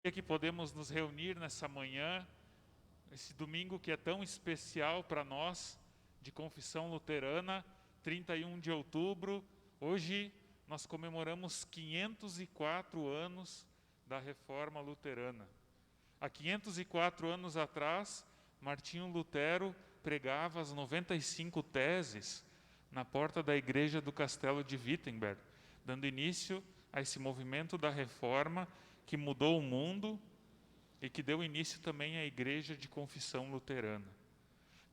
Que podemos nos reunir nessa manhã, esse domingo que é tão especial para nós, de confissão luterana, 31 de outubro. Hoje nós comemoramos 504 anos da Reforma Luterana. Há 504 anos atrás, Martinho Lutero pregava as 95 teses na porta da igreja do Castelo de Wittenberg, dando início a esse movimento da Reforma que mudou o mundo e que deu início também à Igreja de Confissão Luterana.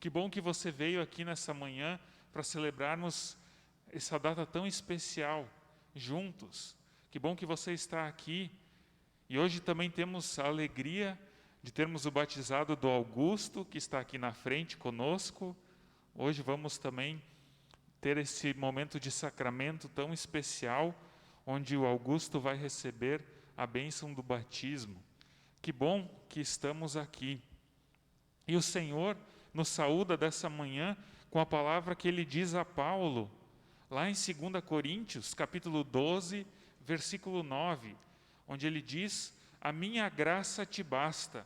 Que bom que você veio aqui nessa manhã para celebrarmos essa data tão especial, juntos. Que bom que você está aqui. E hoje também temos a alegria de termos o batizado do Augusto, que está aqui na frente conosco. Hoje vamos também ter esse momento de sacramento tão especial, onde o Augusto vai receber a bênção do batismo. Que bom que estamos aqui. E o Senhor nos saúda dessa manhã com a palavra que Ele diz a Paulo, lá em 2 Coríntios, capítulo 12, versículo 9, onde Ele diz: a minha graça te basta,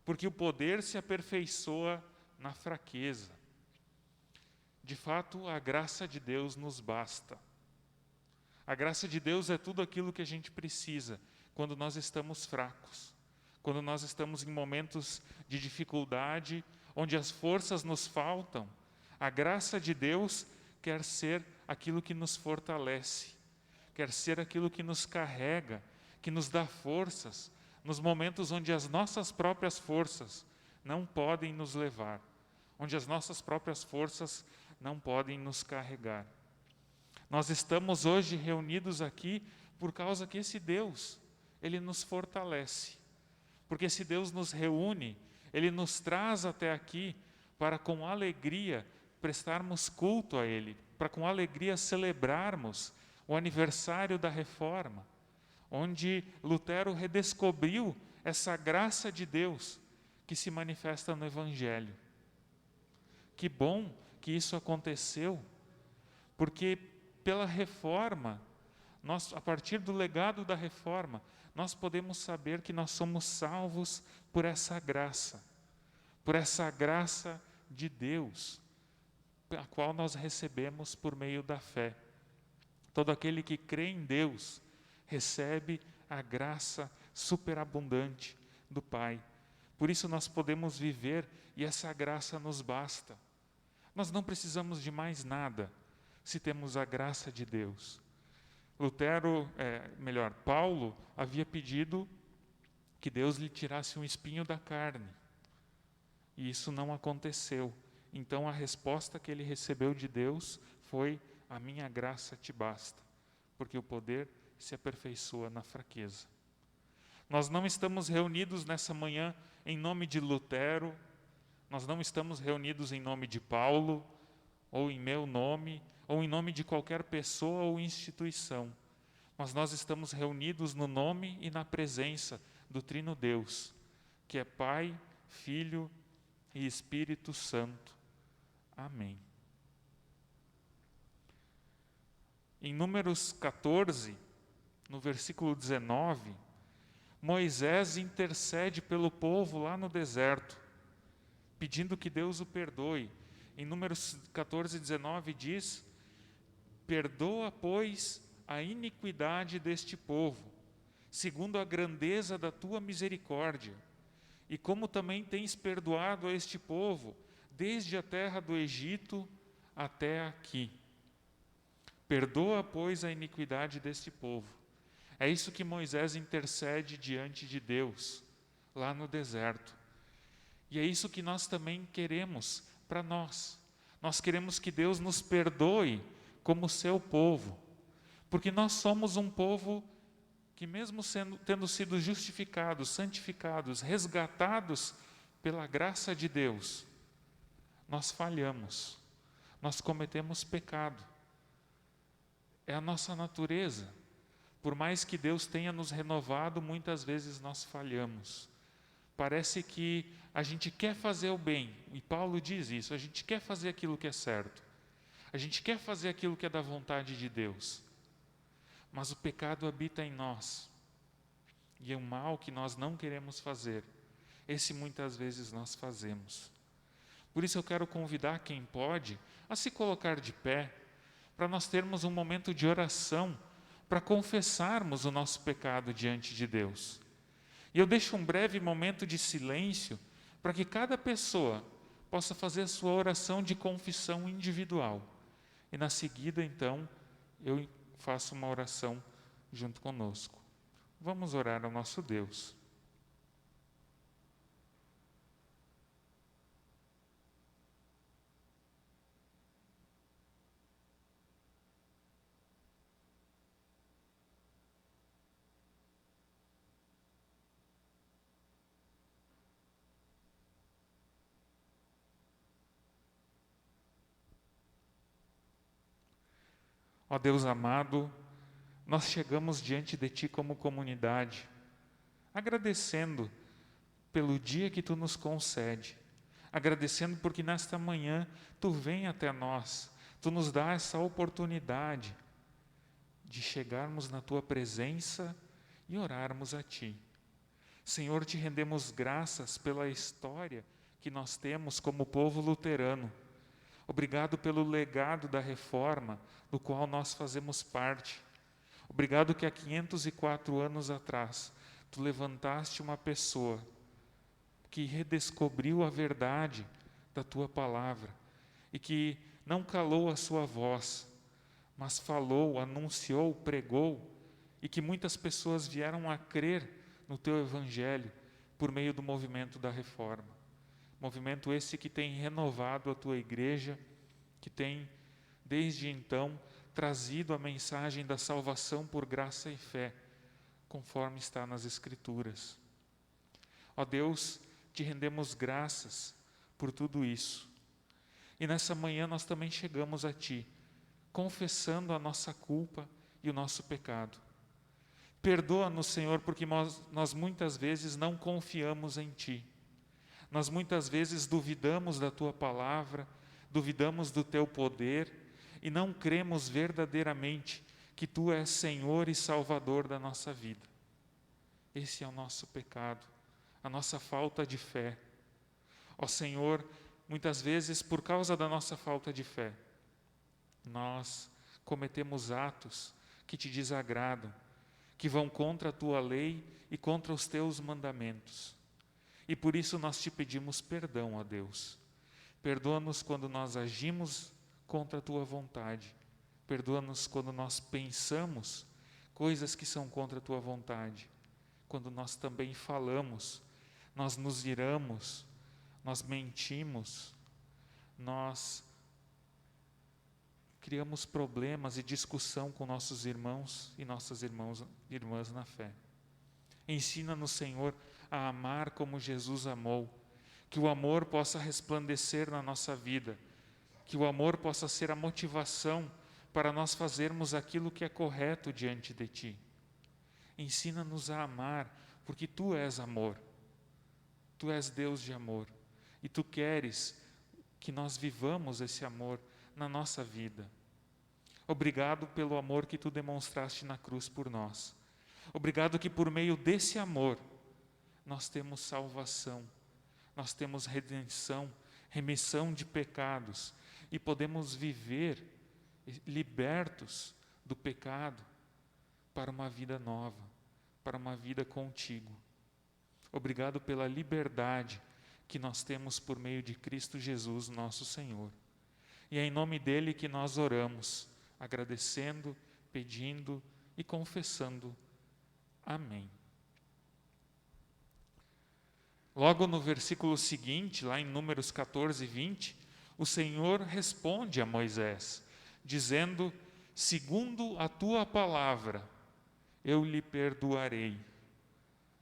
porque o poder se aperfeiçoa na fraqueza. De fato, a graça de Deus nos basta. A graça de Deus é tudo aquilo que a gente precisa quando nós estamos fracos, quando nós estamos em momentos de dificuldade, onde as forças nos faltam. A graça de Deus quer ser aquilo que nos fortalece, quer ser aquilo que nos carrega, que nos dá forças, nos momentos onde as nossas próprias forças não podem nos levar, onde as nossas próprias forças não podem nos carregar. Nós estamos hoje reunidos aqui por causa que esse Deus, Ele nos fortalece. Porque esse Deus nos reúne, Ele nos traz até aqui para com alegria prestarmos culto a Ele, para com alegria celebrarmos o aniversário da Reforma, onde Lutero redescobriu essa graça de Deus que se manifesta no Evangelho. Que bom que isso aconteceu, porque pela Reforma, a partir do legado da Reforma, nós podemos saber que nós somos salvos por essa graça de Deus, a qual nós recebemos por meio da fé. Todo aquele que crê em Deus recebe a graça superabundante do Pai. Por isso nós podemos viver e essa graça nos basta. Nós não precisamos de mais nada se temos a graça de Deus. Paulo havia pedido que Deus lhe tirasse um espinho da carne. E isso não aconteceu. Então a resposta que ele recebeu de Deus foi: a minha graça te basta, porque o poder se aperfeiçoa na fraqueza. Nós não estamos reunidos nessa manhã em nome de Lutero, nós não estamos reunidos em nome de Paulo, ou em meu nome, ou em nome de qualquer pessoa ou instituição. Mas nós estamos reunidos no nome e na presença do Trino Deus, que é Pai, Filho e Espírito Santo. Amém. Em Números 14, no versículo 19, Moisés intercede pelo povo lá no deserto, pedindo que Deus o perdoe. Em Números 14, 19 diz: perdoa, pois, a iniquidade deste povo, segundo a grandeza da tua misericórdia, e como também tens perdoado a este povo, desde a terra do Egito até aqui. Perdoa, pois, a iniquidade deste povo. É isso que Moisés intercede diante de Deus, lá no deserto. E é isso que nós também queremos para nós. Nós queremos que Deus nos perdoe como seu povo, porque nós somos um povo que, mesmo tendo sido justificados, santificados, resgatados pela graça de Deus, nós falhamos, nós cometemos pecado. É a nossa natureza. Por mais que Deus tenha nos renovado, muitas vezes nós falhamos. Parece que a gente quer fazer o bem, e Paulo diz isso: a gente quer fazer aquilo que é certo, a gente quer fazer aquilo que é da vontade de Deus, mas o pecado habita em nós, e o mal que nós não queremos fazer, esse muitas vezes nós fazemos. Por isso eu quero convidar quem pode a se colocar de pé, para nós termos um momento de oração, para confessarmos o nosso pecado diante de Deus. E eu deixo um breve momento de silêncio, para que cada pessoa possa fazer a sua oração de confissão individual. E na seguida, então, eu faço uma oração junto conosco. Vamos orar ao nosso Deus. Ó Deus amado, nós chegamos diante de Ti como comunidade, agradecendo pelo dia que Tu nos concede, agradecendo porque nesta manhã Tu vem até nós, Tu nos dá essa oportunidade de chegarmos na Tua presença e orarmos a Ti. Senhor, Te rendemos graças pela história que nós temos como povo luterano. Obrigado pelo legado da reforma, do qual nós fazemos parte. Obrigado que há 504 anos atrás, Tu levantaste uma pessoa que redescobriu a verdade da Tua palavra e que não calou a sua voz, mas falou, anunciou, pregou, e que muitas pessoas vieram a crer no Teu Evangelho por meio do movimento da reforma. Movimento esse que tem renovado a Tua igreja, que tem, desde então, trazido a mensagem da salvação por graça e fé, conforme está nas Escrituras. Ó Deus, Te rendemos graças por tudo isso. E nessa manhã nós também chegamos a Ti, confessando a nossa culpa e o nosso pecado. Perdoa-nos, Senhor, porque nós muitas vezes não confiamos em Ti. Nós muitas vezes duvidamos da Tua palavra, duvidamos do Teu poder e não cremos verdadeiramente que Tu és Senhor e Salvador da nossa vida. Esse é o nosso pecado, a nossa falta de fé. Ó Senhor, muitas vezes por causa da nossa falta de fé, nós cometemos atos que Te desagradam, que vão contra a Tua lei e contra os Teus mandamentos. E por isso nós Te pedimos perdão, ó Deus. Perdoa-nos quando nós agimos contra a Tua vontade. Perdoa-nos quando nós pensamos coisas que são contra a Tua vontade. Quando nós também falamos, nós nos iramos, nós mentimos, nós criamos problemas e discussão com nossos irmãos e nossas irmãs na fé. Ensina-nos, Senhor, a amar como Jesus amou, que o amor possa resplandecer na nossa vida, que o amor possa ser a motivação para nós fazermos aquilo que é correto diante de Ti. Ensina-nos a amar, porque Tu és amor, Tu és Deus de amor, e Tu queres que nós vivamos esse amor na nossa vida. Obrigado pelo amor que Tu demonstraste na cruz por nós. Obrigado que por meio desse amor nós temos salvação, nós temos redenção, remissão de pecados e podemos viver libertos do pecado para uma vida nova, para uma vida contigo. Obrigado pela liberdade que nós temos por meio de Cristo Jesus, nosso Senhor. E é em nome dele que nós oramos, agradecendo, pedindo e confessando. Amém. Logo no versículo seguinte, lá em Números 14, 20, o Senhor responde a Moisés, dizendo: segundo a tua palavra, eu lhe perdoarei.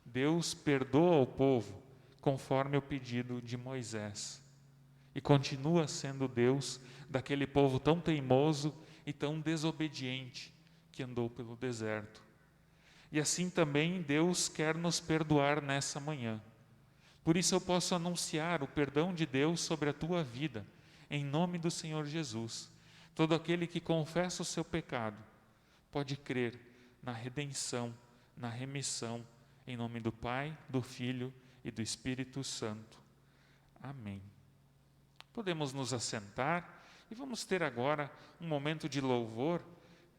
Deus perdoa o povo conforme o pedido de Moisés. E continua sendo Deus daquele povo tão teimoso e tão desobediente que andou pelo deserto. E assim também Deus quer nos perdoar nessa manhã. Por isso eu posso anunciar o perdão de Deus sobre a tua vida, em nome do Senhor Jesus. Todo aquele que confessa o seu pecado pode crer na redenção, na remissão Em nome do Pai, do Filho e do Espírito Santo. Amém. Podemos nos assentar e vamos ter agora um momento de louvor.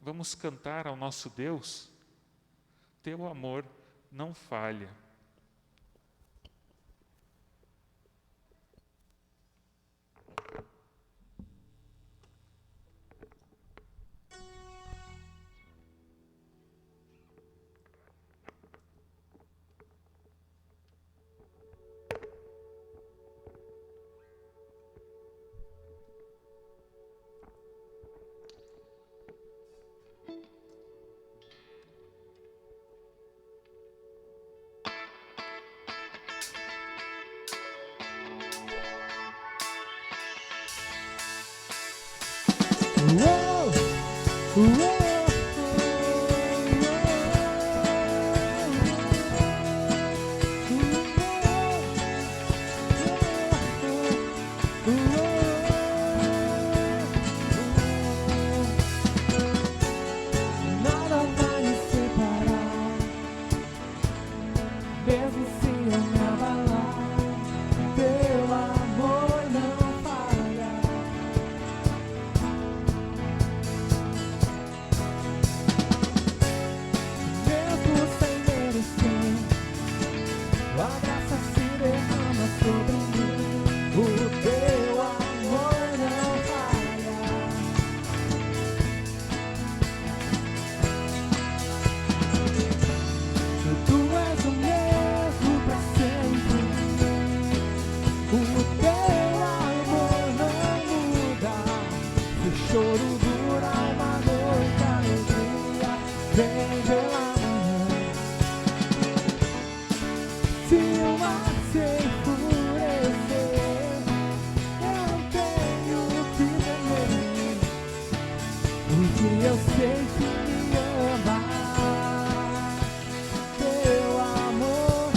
Vamos cantar ao nosso Deus. Teu amor não falha. Nada vai me separar, mesmo se eu me abalar. Teu amor não falha. Mesmo sem merecer, a graça se derrama sobre mim. O teu amor não falha. Tu és o mesmo pra sempre. O teu amor não muda. Se o choro dura uma noite, a alegria vem pela manhã. Se o mar se enfurecer, eu não tenho o que temer, porque eu sei que me ama. Teu amor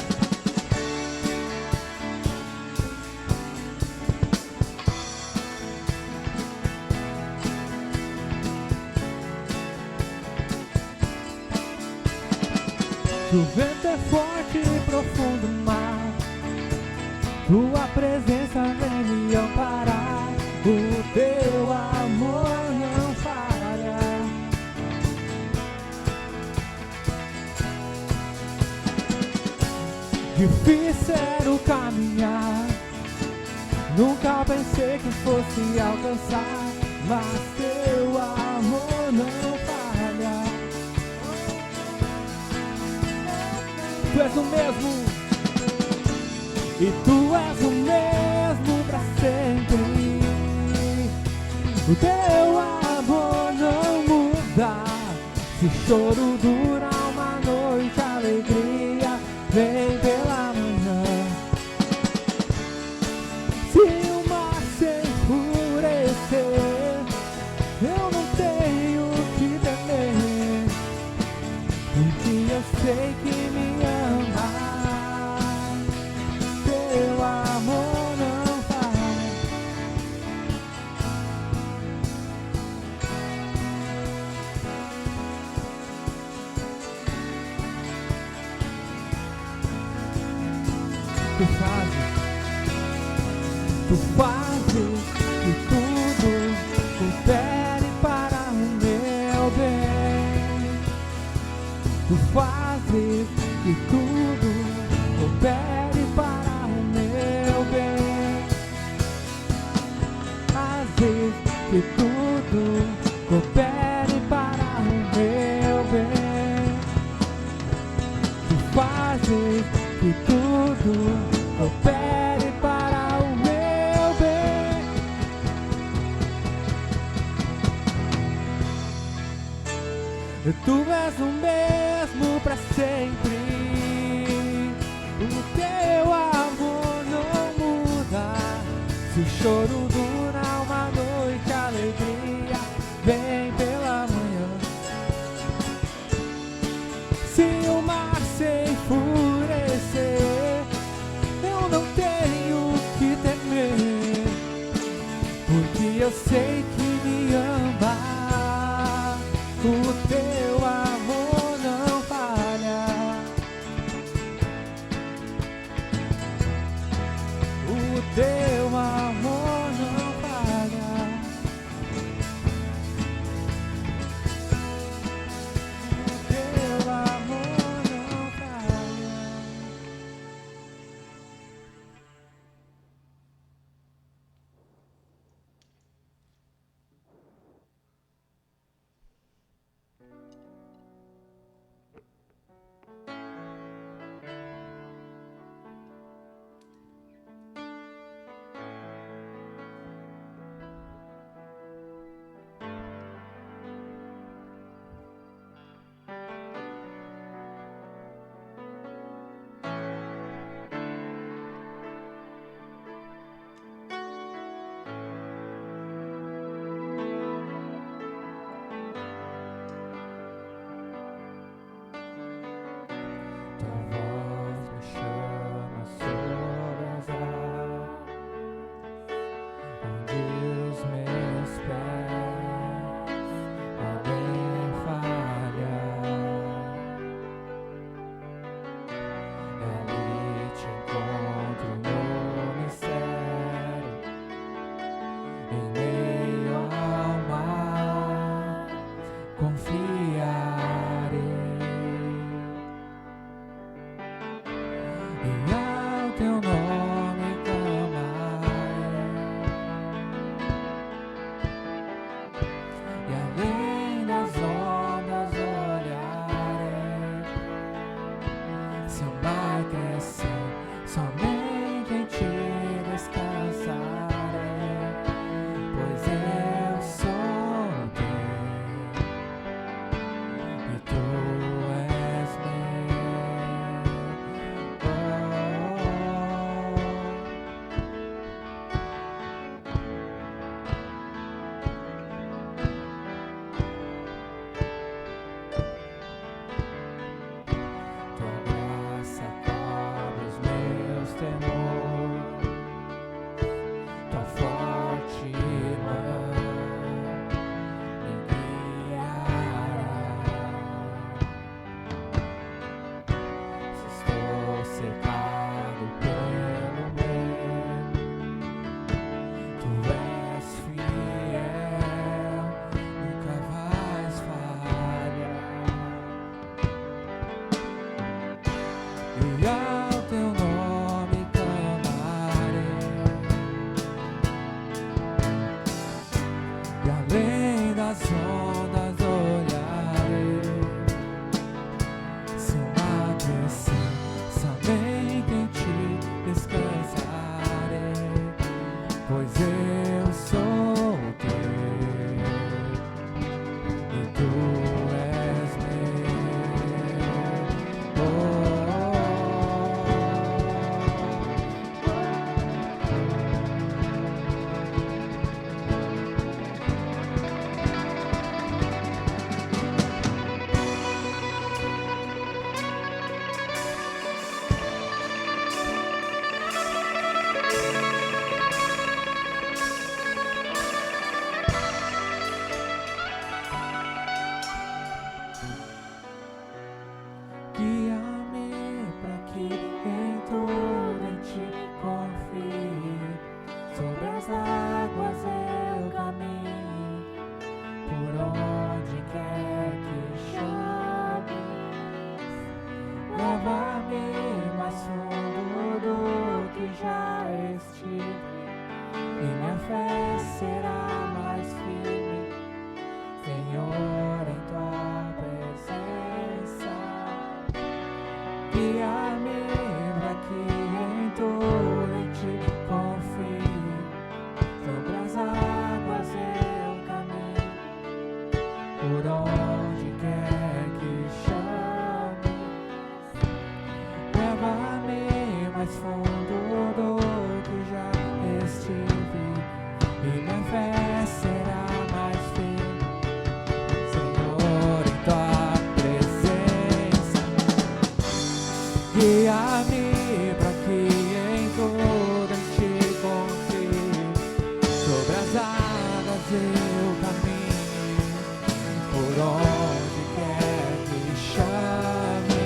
o vento é forte e profundo mar, tua presença vem me amparar. O teu amor não falha. Difícil era o caminhar, nunca pensei que fosse alcançar, mas teu amor não falha. Tu és o mesmo, e tu és o mesmo pra sempre. O teu amor não muda. Se o choro dura uma noite, a alegria vem pela manhã. Se o mar se enfurecer, eu não tenho o que temer, porque eu sei que me ama. Teu amor não falha. Tu fazes que tudo coopere para o meu bem. Tu fazes que tudo coopere para o meu bem. Fazes que tudo coopere para o meu bem. Tu fazes que tudo coopere para o meu bem. Tu és o mesmo pra sempre. O teu amor não muda. Se o choro dura uma noite, a alegria vem pela manhã. Se o mar se enfurecer, eu não tenho o que temer, porque eu sei que me ama. O teu amor não falha. em meio ao mar, confiarei. E ao teu nome clamarei, e além das ondas olharei. Se o mar crescer, somente em ti descansarei, pois eu sou teu e tu és meu. Tua graça cobre os meus temores, tua forte mão me guiará. Se estou cercado pelo medo, tu és fiel, nunca vais falhar. E ao teu nome clamarei, e além das ondas olharei. Se o mar crescer, somente em ti descansarei, pois eu sou teu e tu és guia-me para que em tudo em ti confie. Sobre as águas eu caminho, por onde quer que chames. Leva-me mais fundo do que já estive, e minha fé será mais firme, Senhor, em tua presença. Guia-me para que em tudo em ti confie. Sobre as águas eu caminho, por onde quer que chames. Leva-me mais fundo do que já estive, e minha fé será mais firme, Senhor, em tua presença. Guia-me para que em tudo em ti confie. Sobre as águas eu caminho, por onde quer que chame.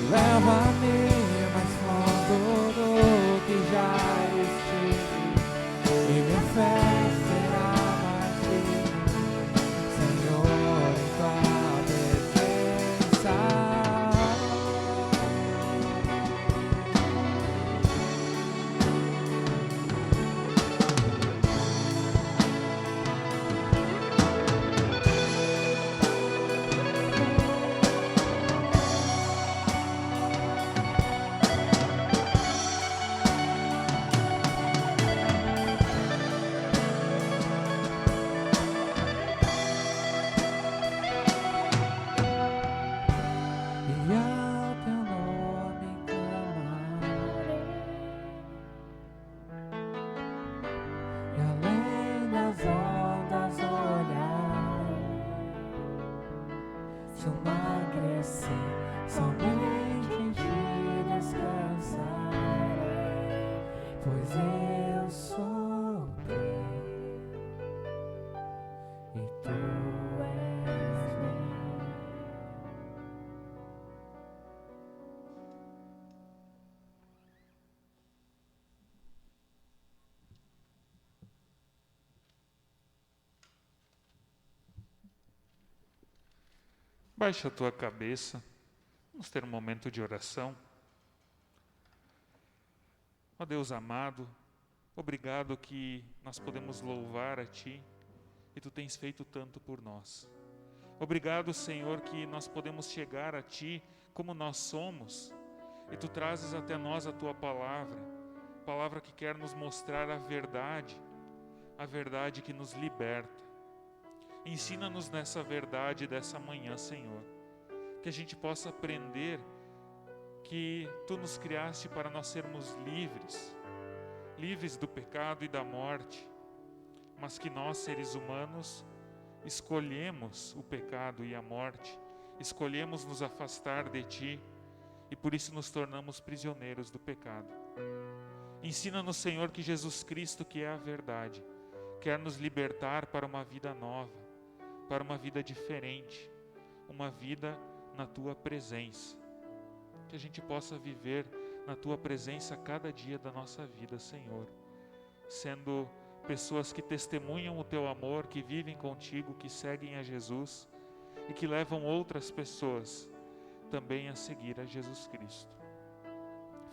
Leva-me mais fundo do que já estive, e minha fé será mais firme, Senhor, em tua presença. Baixa a tua cabeça. Vamos ter um momento de oração. Ó Deus amado, obrigado que nós podemos louvar a Ti e Tu tens feito tanto por nós. Obrigado, Senhor, que nós podemos chegar a Ti como nós somos e Tu trazes até nós a Tua palavra, palavra que quer nos mostrar a verdade que nos liberta. Ensina-nos nessa verdade dessa manhã, Senhor, que a gente possa aprender que Tu nos criaste para nós sermos livres do pecado e da morte, mas que nós, seres humanos, escolhemos o pecado e a morte, escolhemos nos afastar de Ti e por isso nos tornamos prisioneiros do pecado. Ensina-nos, Senhor, que Jesus Cristo, que é a verdade, quer nos libertar para uma vida nova, para uma vida diferente, uma vida na Tua presença. Que a gente possa viver na Tua presença cada dia da nossa vida, Senhor, sendo pessoas que testemunham o Teu amor, que vivem contigo, que seguem a Jesus e que levam outras pessoas também a seguir a Jesus Cristo.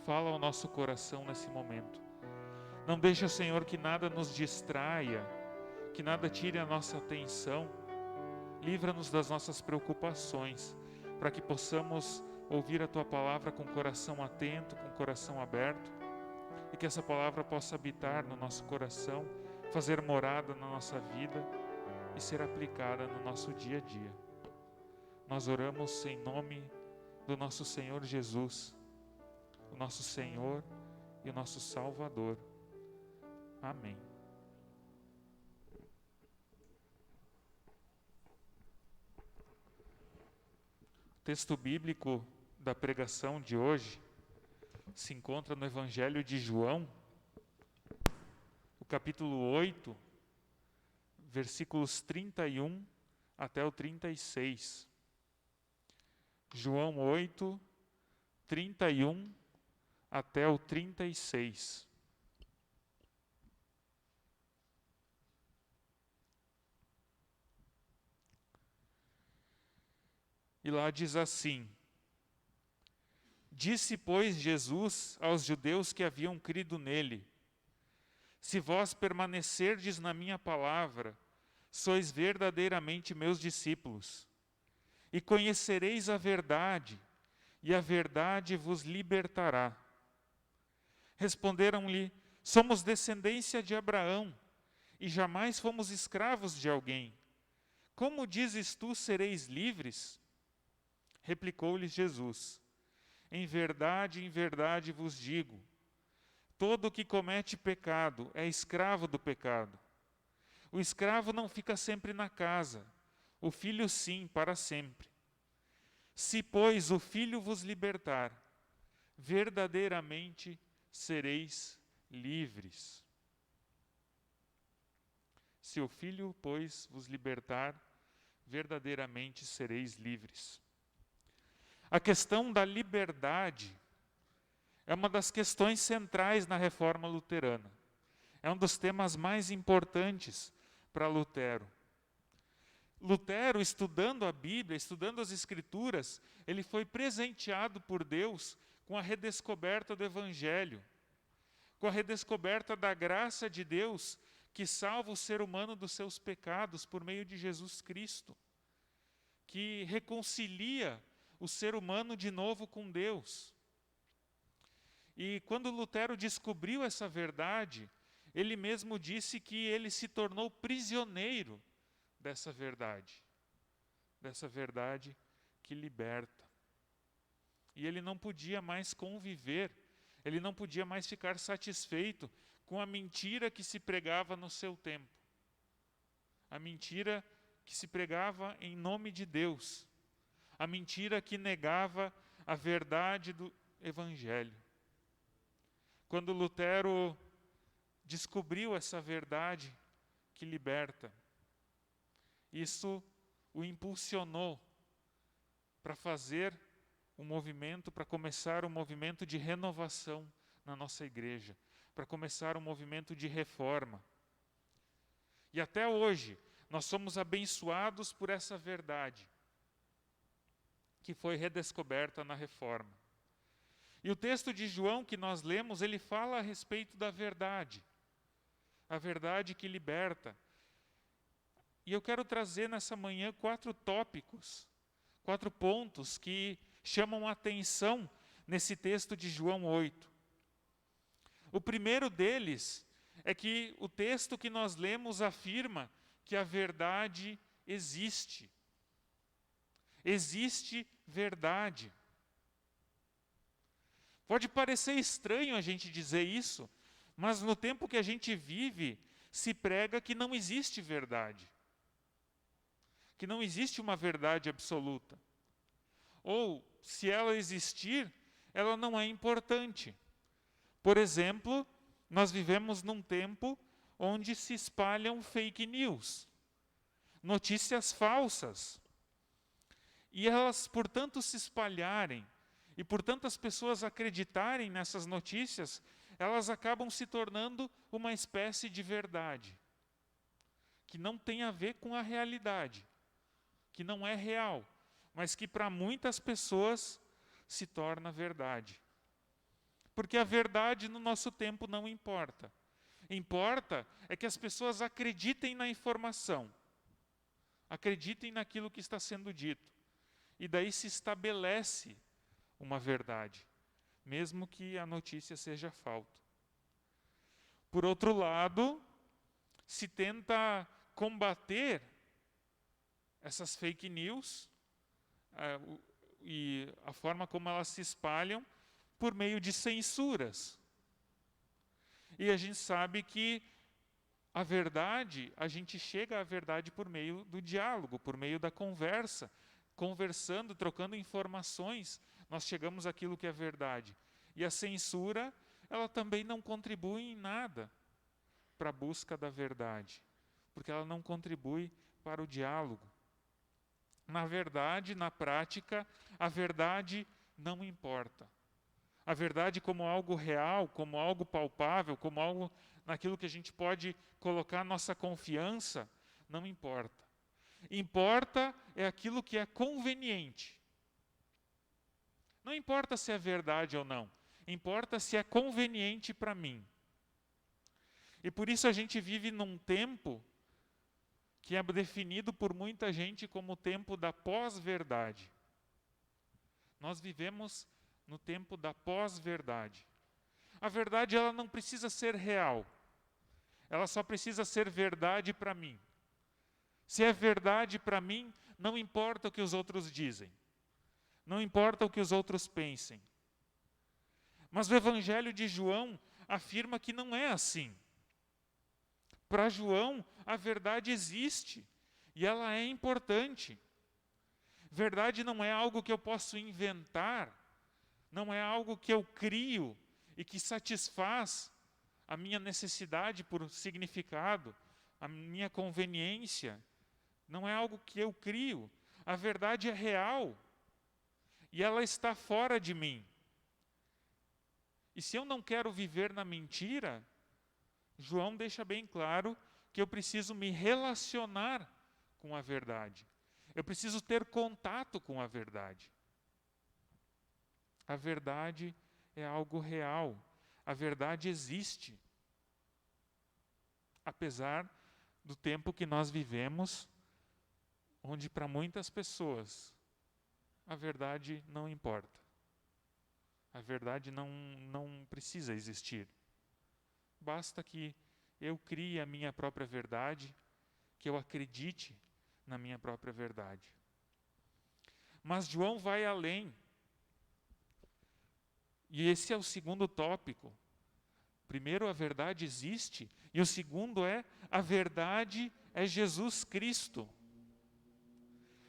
Fala ao nosso coração nesse momento. Não deixa, Senhor, que nada nos distraia, que nada tire a nossa atenção. Livra-nos das nossas preocupações, para que possamos ouvir a Tua palavra com o coração atento, com o coração aberto, e que essa palavra possa habitar no nosso coração, fazer morada na nossa vida e ser aplicada no nosso dia a dia. Nós oramos em nome do nosso Senhor Jesus, o nosso Senhor e o nosso Salvador. Amém. O texto bíblico da pregação de hoje se encontra no Evangelho de João, o capítulo 8, versículos 31 até o 36. João 8, 31 até o 36. E lá diz assim: Disse, pois, Jesus aos judeus que haviam crido nele: Se vós permanecerdes na minha palavra, sois verdadeiramente meus discípulos, e conhecereis a verdade, e a verdade vos libertará. Responderam-lhe: Somos descendência de Abraão, e jamais fomos escravos de alguém. Como dizes tu, sereis livres? Replicou-lhes Jesus: em verdade vos digo, todo o que comete pecado é escravo do pecado. O escravo não fica sempre na casa, o filho sim, para sempre. Se, pois, o Filho vos libertar, verdadeiramente sereis livres. Se o Filho, pois, vos libertar, verdadeiramente sereis livres. A questão da liberdade é uma das questões centrais na Reforma Luterana. É um dos temas mais importantes para Lutero. Lutero, estudando a Bíblia, estudando as Escrituras, ele foi presenteado por Deus com a redescoberta do Evangelho, com a redescoberta da graça de Deus que salva o ser humano dos seus pecados por meio de Jesus Cristo, que reconcilia o ser humano de novo com Deus. E quando Lutero descobriu essa verdade, ele mesmo disse que ele se tornou prisioneiro dessa verdade que liberta. E ele não podia mais conviver, ele não podia mais ficar satisfeito com a mentira que se pregava no seu tempo. A mentira que se pregava em nome de Deus. A mentira que negava a verdade do Evangelho. Quando Lutero descobriu essa verdade que liberta, isso o impulsionou para fazer um movimento, para começar um movimento de renovação na nossa igreja, para começar um movimento de reforma. E até hoje, nós somos abençoados por essa verdade. que foi redescoberta na Reforma. E o texto de João que nós lemos, ele fala a respeito da verdade. A verdade que liberta. E eu quero trazer nessa manhã 4 tópicos, 4 pontos que chamam a atenção nesse texto de João 8. O primeiro deles é que o texto que nós lemos afirma que a verdade existe. Existe verdade. Pode parecer estranho a gente dizer isso, mas no tempo que a gente vive, se prega que não existe verdade. Que não existe uma verdade absoluta. Ou, se ela existir, ela não é importante. Por exemplo, nós vivemos num tempo onde se espalham fake news, notícias falsas. E elas, por tanto, se espalharem, e por tantas pessoas acreditarem nessas notícias, elas acabam se tornando uma espécie de verdade, que não tem a ver com a realidade, que não é real, mas que para muitas pessoas se torna verdade. Porque a verdade no nosso tempo não importa. Importa é que as pessoas acreditem na informação, acreditem naquilo que está sendo dito. E daí se estabelece uma verdade, mesmo que a notícia seja falsa. Por outro lado, se tenta combater essas fake news e a forma como elas se espalham por meio de censuras. E a gente sabe que a verdade, a gente chega à verdade por meio do diálogo, por meio da conversa. Conversando, trocando informações, nós chegamos àquilo que é verdade. E a censura, ela também não contribui em nada para a busca da verdade, porque ela não contribui para o diálogo. Na verdade, na prática, a verdade não importa. A verdade como algo real, como algo palpável, como algo naquilo que a gente pode colocar nossa confiança, não importa. Importa é aquilo que é conveniente. Não importa se é verdade ou não. Importa se é conveniente para mim. E por isso a gente vive num tempo que é definido por muita gente como o tempo da pós-verdade. Nós vivemos no tempo da pós-verdade. A verdade, ela não precisa ser real. Ela só precisa ser verdade para mim. Se é verdade para mim, não importa o que os outros dizem. Não importa o que os outros pensem. Mas o Evangelho de João afirma que não é assim. Para João, a verdade existe e ela é importante. Verdade não é algo que eu posso inventar, não é algo que eu crio e que satisfaz a minha necessidade por significado, a minha conveniência. Não é algo que eu crio. A verdade é real. E ela está fora de mim. E se eu não quero viver na mentira, João deixa bem claro que eu preciso me relacionar com a verdade. Eu preciso ter contato com a verdade. A verdade é algo real. A verdade existe. Apesar do tempo que nós vivemos, onde para muitas pessoas a verdade não importa. A verdade não precisa existir. Basta que eu crie a minha própria verdade, que eu acredite na minha própria verdade. Mas João vai além. E esse é o segundo tópico. Primeiro, a verdade existe. E o segundo é, a verdade é Jesus Cristo.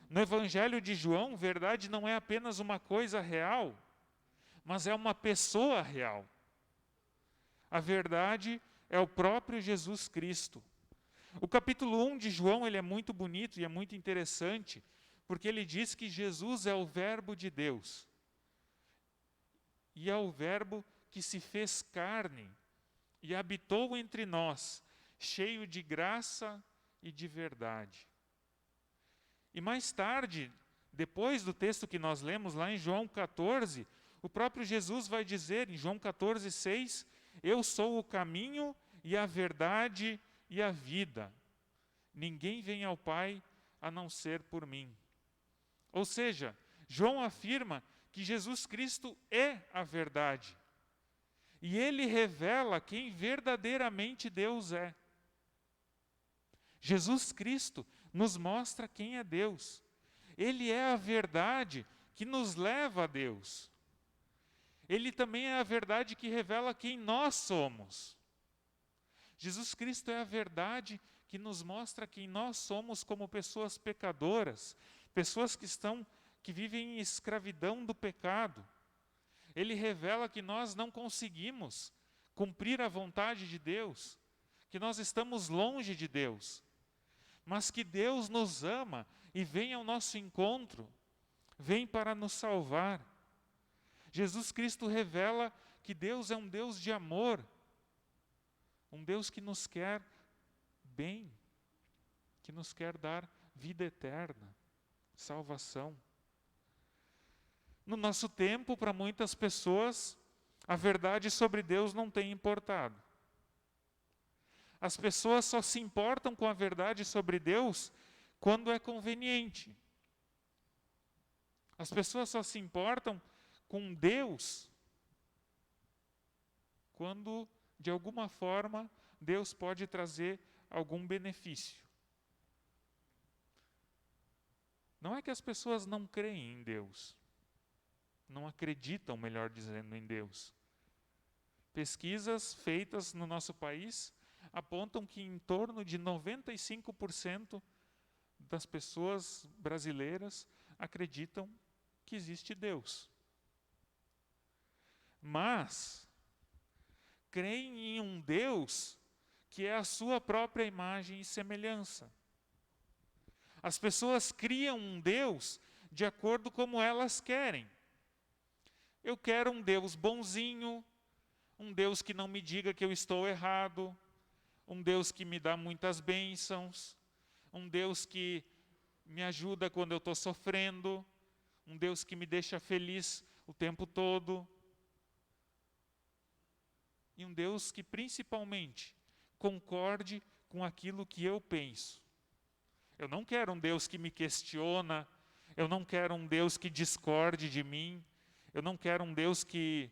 No Evangelho de João, verdade não é apenas uma coisa real, mas é uma pessoa real. A verdade é o próprio Jesus Cristo. O capítulo 1 de João ele é muito bonito e é muito interessante, porque ele diz que Jesus é o Verbo de Deus. E é o Verbo que se fez carne e habitou entre nós, cheio de graça e de verdade. E mais tarde, Depois do texto que nós lemos lá em João 14, o próprio Jesus vai dizer em João 14, 6, eu sou o caminho e a verdade e a vida. Ninguém vem ao Pai a não ser por mim. Ou seja, João afirma que Jesus Cristo é a verdade. E ele revela quem verdadeiramente Deus é. Jesus Cristo nos mostra quem é Deus. Ele é a verdade que nos leva a Deus. Ele também é a verdade que revela quem nós somos. Jesus Cristo é a verdade que nos mostra quem nós somos como pessoas pecadoras, pessoas que vivem em escravidão do pecado. Ele revela que nós não conseguimos cumprir a vontade de Deus, que nós estamos longe de Deus, mas que Deus nos ama e vem ao nosso encontro, vem para nos salvar. Jesus Cristo revela que Deus é um Deus de amor, um Deus que nos quer bem, que nos quer dar vida eterna, salvação. No nosso tempo, para muitas pessoas, a verdade sobre Deus não tem importado. As pessoas só se importam com a verdade sobre Deus quando é conveniente. As pessoas só se importam com Deus quando, de alguma forma, Deus pode trazer algum benefício. Não é que as pessoas não creem em Deus, não acreditam, melhor dizendo, em Deus. Pesquisas feitas no nosso país apontam que em torno de 95% das pessoas brasileiras acreditam que existe Deus. Mas creem em um Deus que é a sua própria imagem e semelhança. As pessoas criam um Deus de acordo como elas querem. Eu quero um Deus bonzinho, um Deus que não me diga que eu estou errado, um Deus que me dá muitas bênçãos, um Deus que me ajuda quando eu estou sofrendo, um Deus que me deixa feliz o tempo todo. E um Deus que principalmente concorde com aquilo que eu penso. Eu não quero um Deus que me questiona, eu não quero um Deus que discorde de mim, eu não quero um Deus que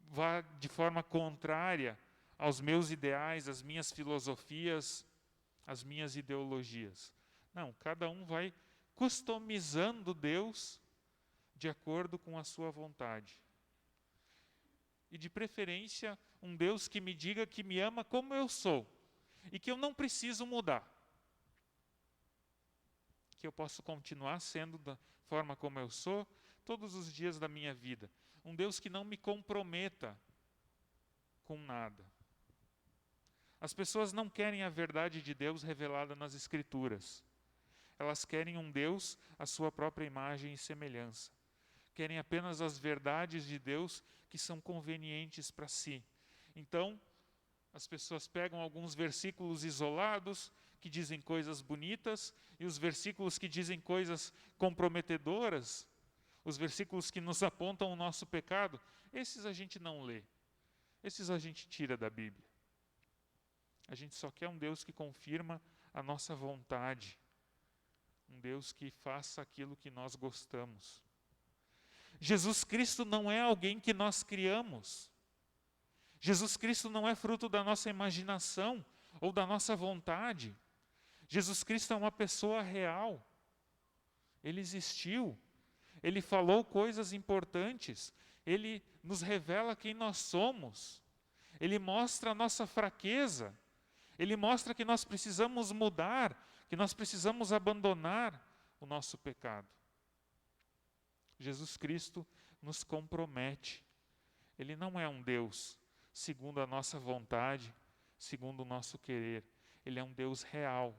vá de forma contrária aos meus ideais, às minhas filosofias, às minhas ideologias. Não, cada um vai customizando Deus de acordo com a sua vontade. E de preferência, um Deus que me diga que me ama como eu sou e que eu não preciso mudar. Que eu posso continuar sendo da forma como eu sou todos os dias da minha vida. Um Deus que não me comprometa com nada. As pessoas não querem a verdade de Deus revelada nas Escrituras. Elas querem um Deus à sua própria imagem e semelhança. Querem apenas as verdades de Deus que são convenientes para si. Então, as pessoas pegam alguns versículos isolados que dizem coisas bonitas e os versículos que dizem coisas comprometedoras, os versículos que nos apontam o nosso pecado, esses a gente não lê. Esses a gente tira da Bíblia. A gente só quer um Deus que confirma a nossa vontade. Um Deus que faça aquilo que nós gostamos. Jesus Cristo não é alguém que nós criamos. Jesus Cristo não é fruto da nossa imaginação ou da nossa vontade. Jesus Cristo é uma pessoa real. Ele existiu. Ele falou coisas importantes. Ele nos revela quem nós somos. Ele mostra a nossa fraqueza. Ele mostra que nós precisamos mudar, que nós precisamos abandonar o nosso pecado. Jesus Cristo nos compromete. Ele não é um Deus segundo a nossa vontade, segundo o nosso querer. Ele é um Deus real.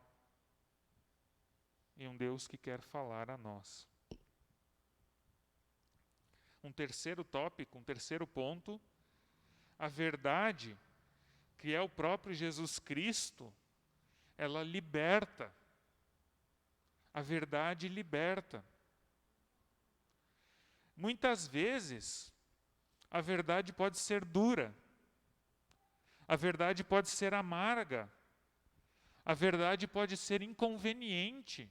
E um Deus que quer falar a nós. Um terceiro tópico, um terceiro ponto, a verdade, que é o próprio Jesus Cristo, ela liberta. A verdade liberta. Muitas vezes, a verdade pode ser dura, a verdade pode ser amarga, a verdade pode ser inconveniente.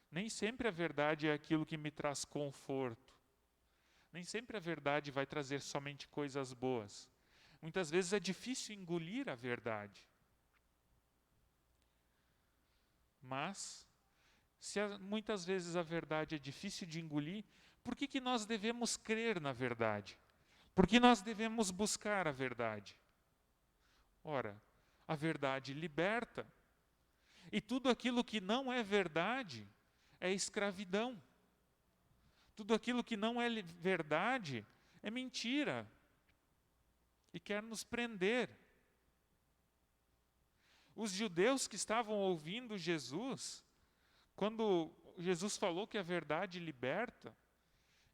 Nem sempre a verdade é aquilo que me traz conforto. Nem sempre a verdade vai trazer somente coisas boas. Muitas vezes é difícil engolir a verdade. Mas, se muitas vezes a verdade é difícil de engolir, por que nós devemos crer na verdade? Por que nós devemos buscar a verdade? Ora, a verdade liberta. E tudo aquilo que não é verdade é escravidão. Tudo aquilo que não é verdade é mentira. E quer nos prender. Os judeus que estavam ouvindo Jesus, quando Jesus falou que a verdade liberta,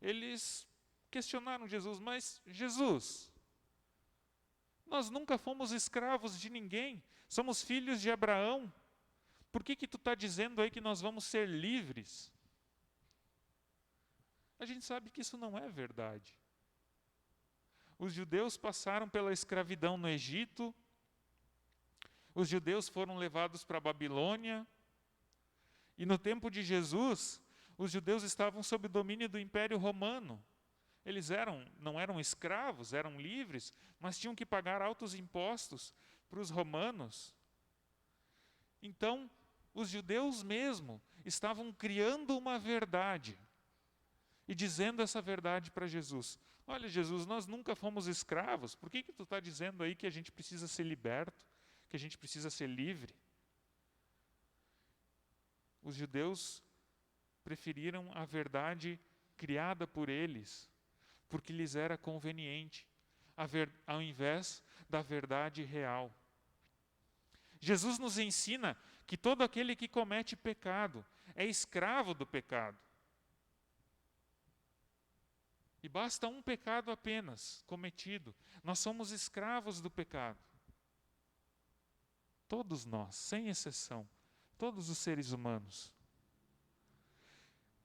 eles questionaram Jesus, mas Jesus, nós nunca fomos escravos de ninguém, somos filhos de Abraão, por que tu está dizendo aí que nós vamos ser livres? A gente sabe que isso não é verdade. Os judeus passaram pela escravidão no Egito, os judeus foram levados para a Babilônia, e no tempo de Jesus, os judeus estavam sob o domínio do Império Romano. Eles não eram escravos, eram livres, mas tinham que pagar altos impostos para os romanos. Então, os judeus mesmo estavam criando uma verdade e dizendo essa verdade para Jesus. Olha, Jesus, nós nunca fomos escravos, por que tu está dizendo aí que a gente precisa ser liberto, que a gente precisa ser livre? Os judeus preferiram a verdade criada por eles, porque lhes era conveniente, ao invés da verdade real. Jesus nos ensina que todo aquele que comete pecado é escravo do pecado. E basta um pecado apenas cometido, nós somos escravos do pecado. Todos nós, sem exceção, todos os seres humanos.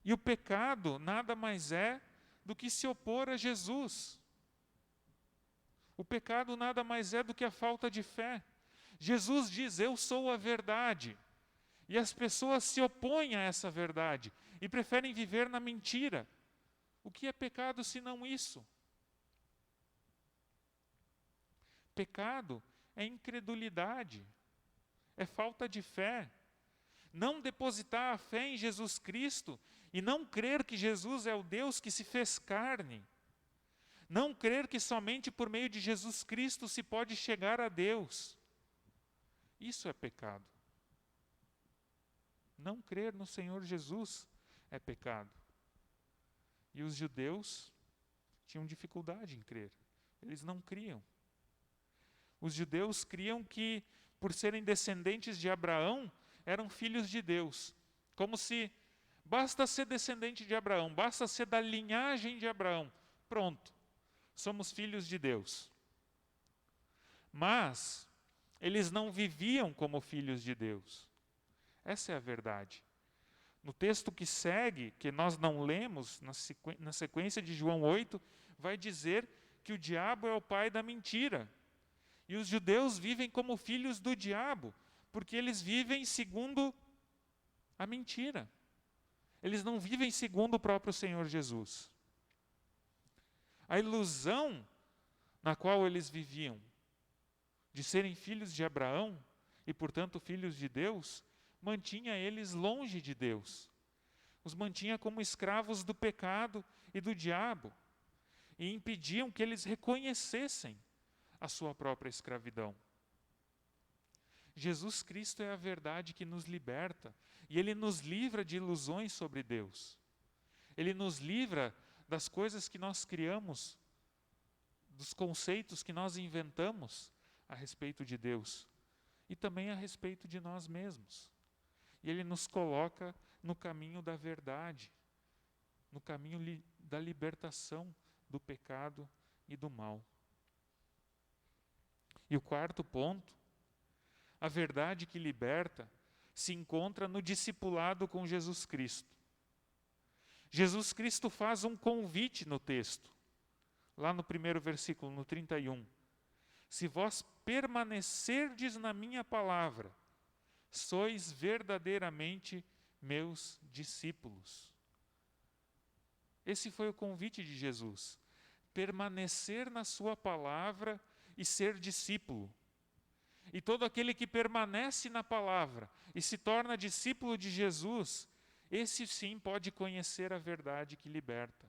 E o pecado nada mais é do que se opor a Jesus. O pecado nada mais é do que a falta de fé. Jesus diz, eu sou a verdade. E as pessoas se opõem a essa verdade e preferem viver na mentira. O que é pecado senão isso? Pecado é incredulidade, é falta de fé. Não depositar a fé em Jesus Cristo e não crer que Jesus é o Deus que se fez carne. Não crer que somente por meio de Jesus Cristo se pode chegar a Deus. Isso é pecado. Não crer no Senhor Jesus é pecado. E os judeus tinham dificuldade em crer. Eles não criam. Os judeus criam que, por serem descendentes de Abraão, eram filhos de Deus. Como se basta ser descendente de Abraão, basta ser da linhagem de Abraão. Pronto, somos filhos de Deus. Mas eles não viviam como filhos de Deus. Essa é a verdade. No texto que segue, que nós não lemos, na sequência de João 8, vai dizer que o diabo é o pai da mentira. E os judeus vivem como filhos do diabo, porque eles vivem segundo a mentira. Eles não vivem segundo o próprio Senhor Jesus. A ilusão na qual eles viviam, de serem filhos de Abraão, e portanto filhos de Deus, mantinha eles longe de Deus. Os mantinha como escravos do pecado e do diabo. E impediam que eles reconhecessem a sua própria escravidão. Jesus Cristo é a verdade que nos liberta. E Ele nos livra de ilusões sobre Deus. Ele nos livra das coisas que nós criamos, dos conceitos que nós inventamos a respeito de Deus. E também a respeito de nós mesmos. E Ele nos coloca no caminho da verdade, no caminho da libertação do pecado e do mal. E o quarto ponto, a verdade que liberta se encontra no discipulado com Jesus Cristo. Jesus Cristo faz um convite no texto, lá no primeiro versículo, no 31. Se vós permanecerdes na minha palavra, sois verdadeiramente meus discípulos. Esse foi o convite de Jesus. Permanecer na sua palavra e ser discípulo. E todo aquele que permanece na palavra e se torna discípulo de Jesus, esse sim pode conhecer a verdade que liberta.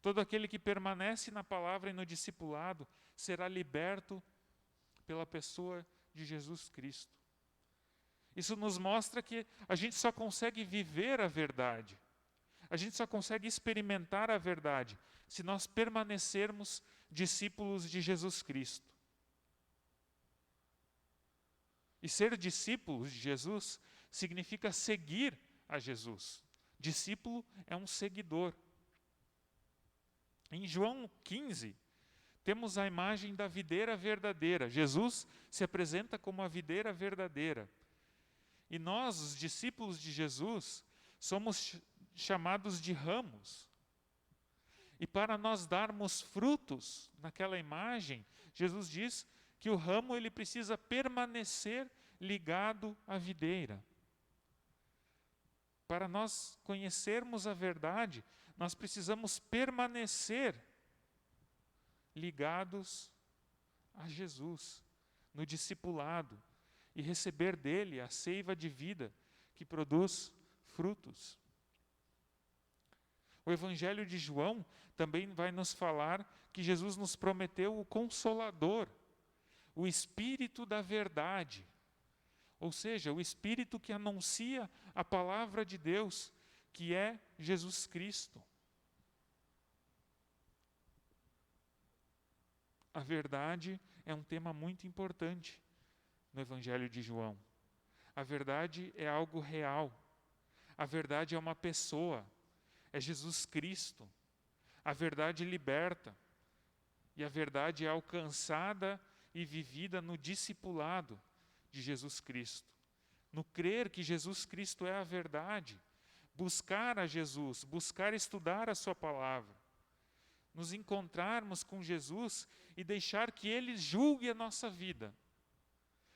Todo aquele que permanece na palavra e no discipulado será liberto pela pessoa de Jesus Cristo. Isso nos mostra que a gente só consegue viver a verdade, a gente só consegue experimentar a verdade se nós permanecermos discípulos de Jesus Cristo. E ser discípulos de Jesus significa seguir a Jesus. Discípulo é um seguidor. Em João 15, temos a imagem da videira verdadeira. Jesus se apresenta como a videira verdadeira. E nós, os discípulos de Jesus, somos chamados de ramos. E para nós darmos frutos naquela imagem, Jesus diz que o ramo ele precisa permanecer ligado à videira. Para nós conhecermos a verdade, nós precisamos permanecer ligados a Jesus, no discipulado, e receber dele a seiva de vida que produz frutos. O Evangelho de João também vai nos falar que Jesus nos prometeu o Consolador, o Espírito da verdade, ou seja, o Espírito que anuncia a palavra de Deus, que é Jesus Cristo. A verdade é um tema muito importante no Evangelho de João. A verdade é algo real. A verdade é uma pessoa. É Jesus Cristo. A verdade liberta. E a verdade é alcançada e vivida no discipulado de Jesus Cristo. No crer que Jesus Cristo é a verdade. Buscar a Jesus, buscar estudar a sua palavra. Nos encontrarmos com Jesus e deixar que Ele julgue a nossa vida.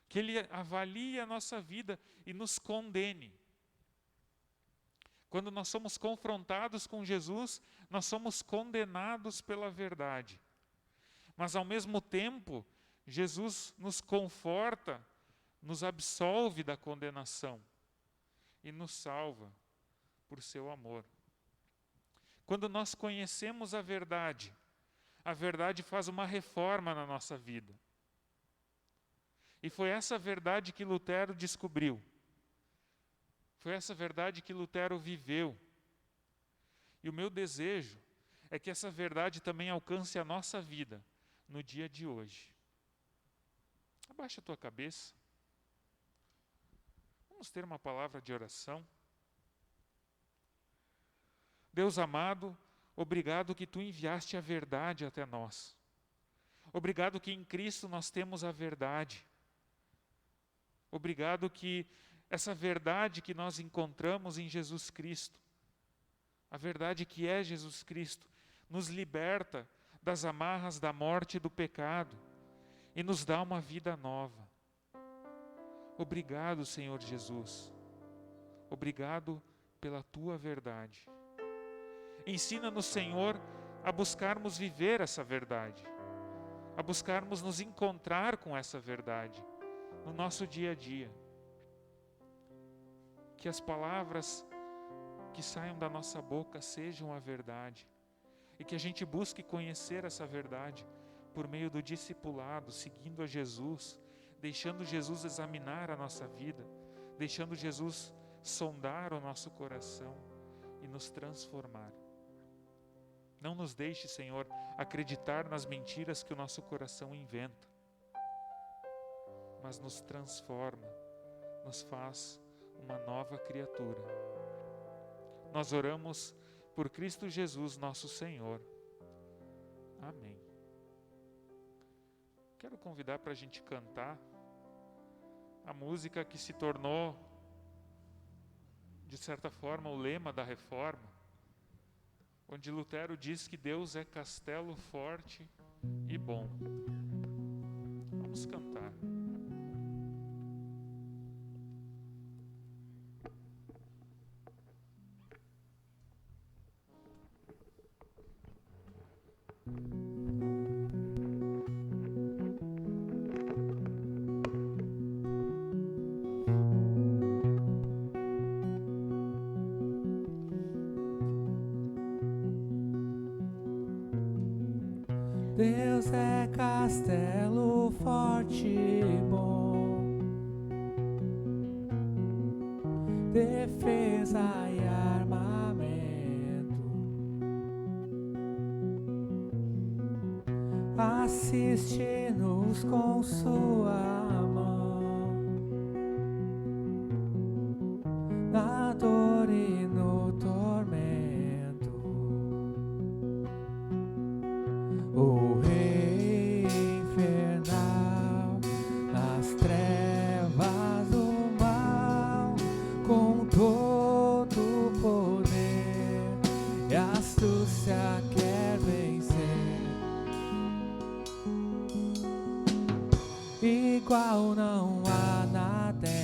Que Ele avalie a nossa vida e nos condene. Quando nós somos confrontados com Jesus, nós somos condenados pela verdade. Mas ao mesmo tempo, Jesus nos conforta, nos absolve da condenação e nos salva por seu amor. Quando nós conhecemos a verdade faz uma reforma na nossa vida. E foi essa verdade que Lutero descobriu. Foi essa verdade que Lutero viveu. E o meu desejo é que essa verdade também alcance a nossa vida no dia de hoje. Abaixa a tua cabeça. Vamos ter uma palavra de oração. Deus amado, obrigado que Tu enviaste a verdade até nós. Obrigado que em Cristo nós temos a verdade. Obrigado que essa verdade que nós encontramos em Jesus Cristo, a verdade que é Jesus Cristo, nos liberta das amarras da morte e do pecado e nos dá uma vida nova. Obrigado, Senhor Jesus. Obrigado pela Tua verdade. Ensina-nos, Senhor, a buscarmos viver essa verdade, a buscarmos nos encontrar com essa verdade no nosso dia a dia. Que as palavras que saiam da nossa boca sejam a verdade e que a gente busque conhecer essa verdade por meio do discipulado, seguindo a Jesus, deixando Jesus examinar a nossa vida, deixando Jesus sondar o nosso coração e nos transformar. Não nos deixe, Senhor, acreditar nas mentiras que o nosso coração inventa, mas nos transforma, nos faz uma nova criatura. Nós oramos por Cristo Jesus, nosso Senhor. Amém. Quero convidar para a gente cantar a música que se tornou, de certa forma, o lema da reforma. onde Lutero diz que Deus é castelo forte e bom. Vamos cantar. Deus é castelo forte e bom, defesa e armamento, assiste-nos com sua mão, na dor e no tormento. O rei infernal, nas trevas do mal, com todo o poder e astúcia quer vencer. Igual não há na terra.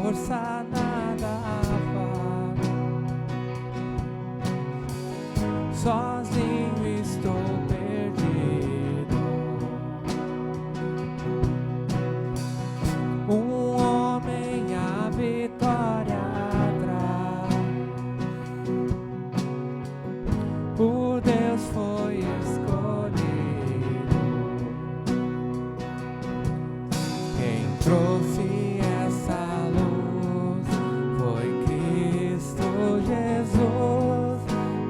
Força nada faz, sozinho estou perdido. Um homem a vitória traz, por Deus foi escolhido. Quem trouxe Jesus,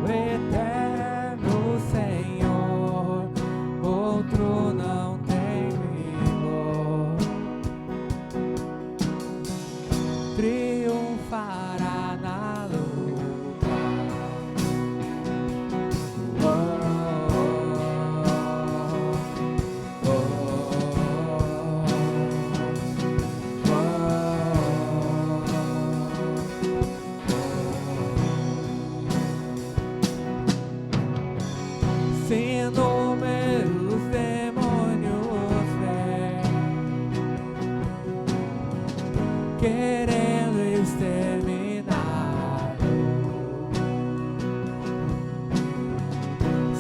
o eterno Senhor, outro não tem vigor, triunfará na luta. Sem números demônios vêm, querendo exterminar.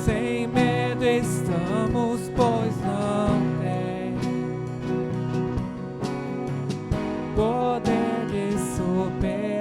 Sem medo estamos, pois não tem poder de superar.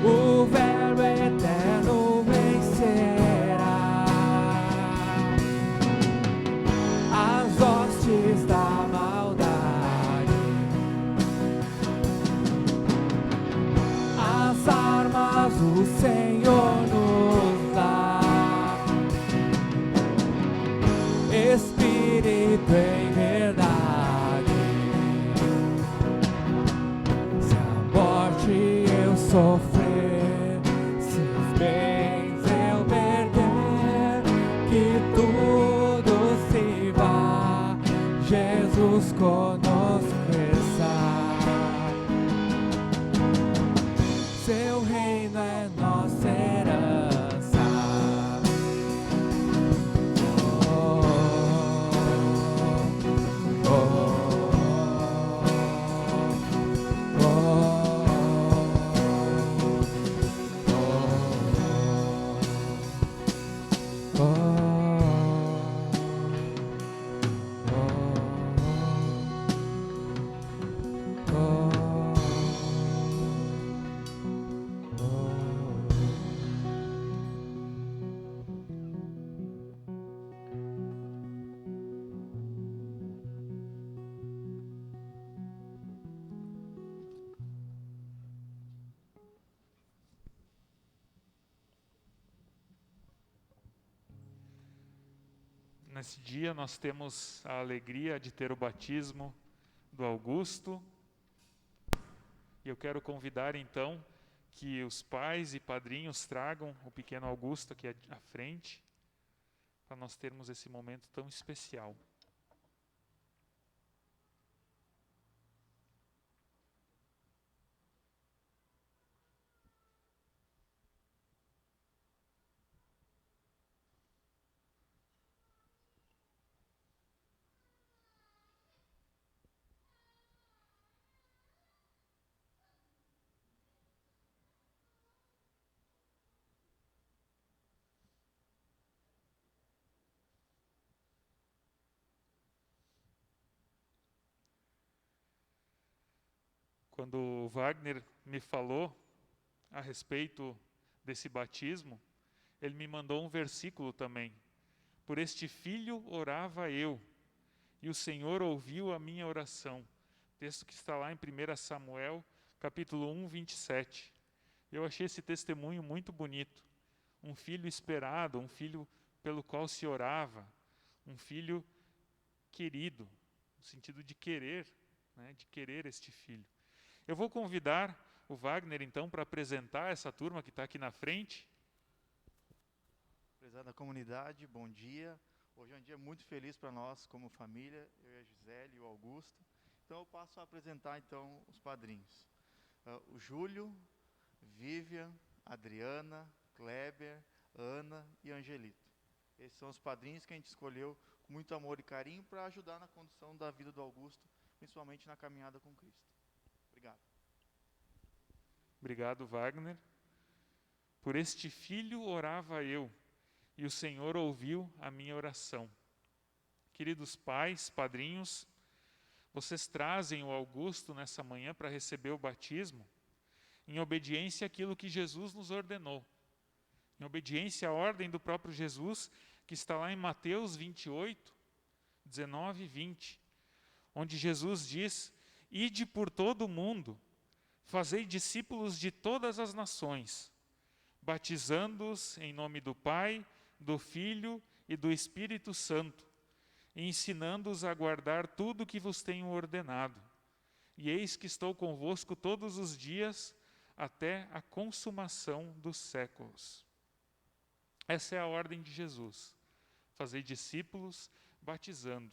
O Verbo eterno vencerá as hostes da maldade, as armas o Senhor nos dá, Espírito em verdade. Se a morte eu sofrer, Jesus conosco está, seu reino é nossa herança. nesse dia nós temos a alegria de ter o batismo do Augusto. E eu quero convidar então que os pais e padrinhos tragam o pequeno Augusto aqui à frente, para nós termos esse momento tão especial. Quando o Wagner me falou a respeito desse batismo, ele me mandou um versículo também. Por este filho orava eu, e o Senhor ouviu a minha oração. Texto que está lá em 1 Samuel, capítulo 1, 27. Eu achei esse testemunho muito bonito. Um filho esperado, um filho pelo qual se orava, um filho querido, no sentido de querer, né, de querer este filho. Eu vou convidar o Wagner, então, para apresentar essa turma que está aqui na frente. Prezada comunidade, bom dia. Hoje é um dia muito feliz para nós como família, eu e a Gisele e o Augusto. Então eu passo a apresentar então os padrinhos. O Júlio, Vivian, Adriana, Kleber, Ana e Angelito. Esses são os padrinhos que a gente escolheu com muito amor e carinho para ajudar na condução da vida do Augusto, principalmente na caminhada com Cristo. Obrigado. Obrigado, Wagner. Por este filho orava eu, e o Senhor ouviu a minha oração. Queridos pais, padrinhos, vocês trazem o Augusto nessa manhã para receber o batismo, em obediência àquilo que Jesus nos ordenou. Em obediência à ordem do próprio Jesus, que está lá em Mateus 28, 19 e 20, onde Jesus diz: ide por todo o mundo, fazei discípulos de todas as nações, batizando-os em nome do Pai, do Filho e do Espírito Santo, e ensinando-os a guardar tudo o que vos tenho ordenado. E eis que estou convosco todos os dias, até a consumação dos séculos. Essa é a ordem de Jesus. Fazei discípulos, batizando.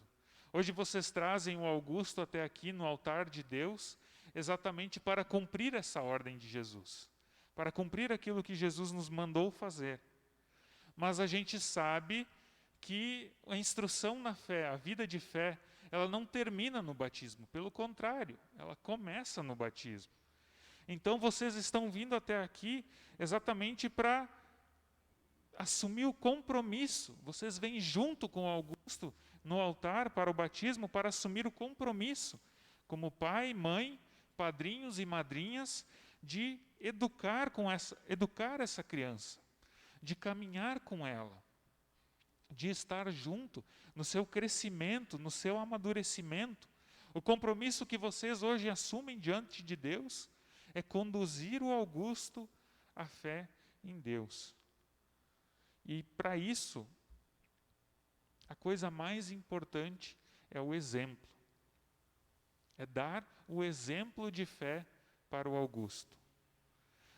Hoje vocês trazem o Augusto até aqui no altar de Deus, exatamente para cumprir essa ordem de Jesus, para cumprir aquilo que Jesus nos mandou fazer. Mas a gente sabe que a instrução na fé, a vida de fé, ela não termina no batismo, pelo contrário, ela começa no batismo. Então vocês estão vindo até aqui exatamente para assumir o compromisso. Vocês vêm junto com Augusto no altar para o batismo para assumir o compromisso, como pai, mãe, padrinhos e madrinhas, de educar essa criança, de caminhar com ela, de estar junto no seu crescimento, no seu amadurecimento. O compromisso que vocês hoje assumem diante de Deus é conduzir o Augusto à fé em Deus. E para isso, a coisa mais importante é o exemplo. É dar o exemplo de fé para o Augusto.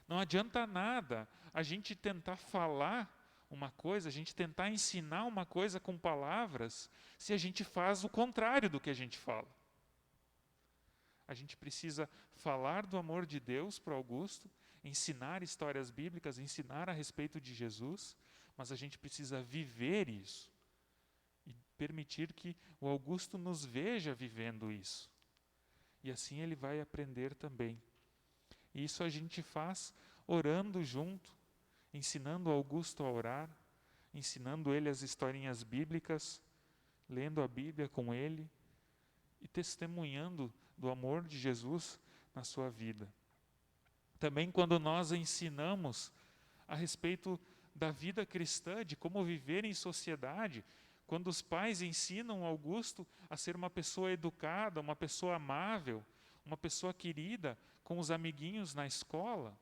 Não adianta nada a gente tentar falar uma coisa, a gente tentar ensinar uma coisa com palavras, se a gente faz o contrário do que a gente fala. A gente precisa falar do amor de Deus para o Augusto, ensinar histórias bíblicas, ensinar a respeito de Jesus, mas a gente precisa viver isso e permitir que o Augusto nos veja vivendo isso. E assim ele vai aprender também. E isso a gente faz orando junto, ensinando o Augusto a orar, ensinando ele as historinhas bíblicas, lendo a Bíblia com ele e testemunhando do amor de Jesus na sua vida. Também quando nós ensinamos a respeito da vida cristã, de como viver em sociedade, quando os pais ensinam o Augusto a ser uma pessoa educada, uma pessoa amável, uma pessoa querida com os amiguinhos na escola,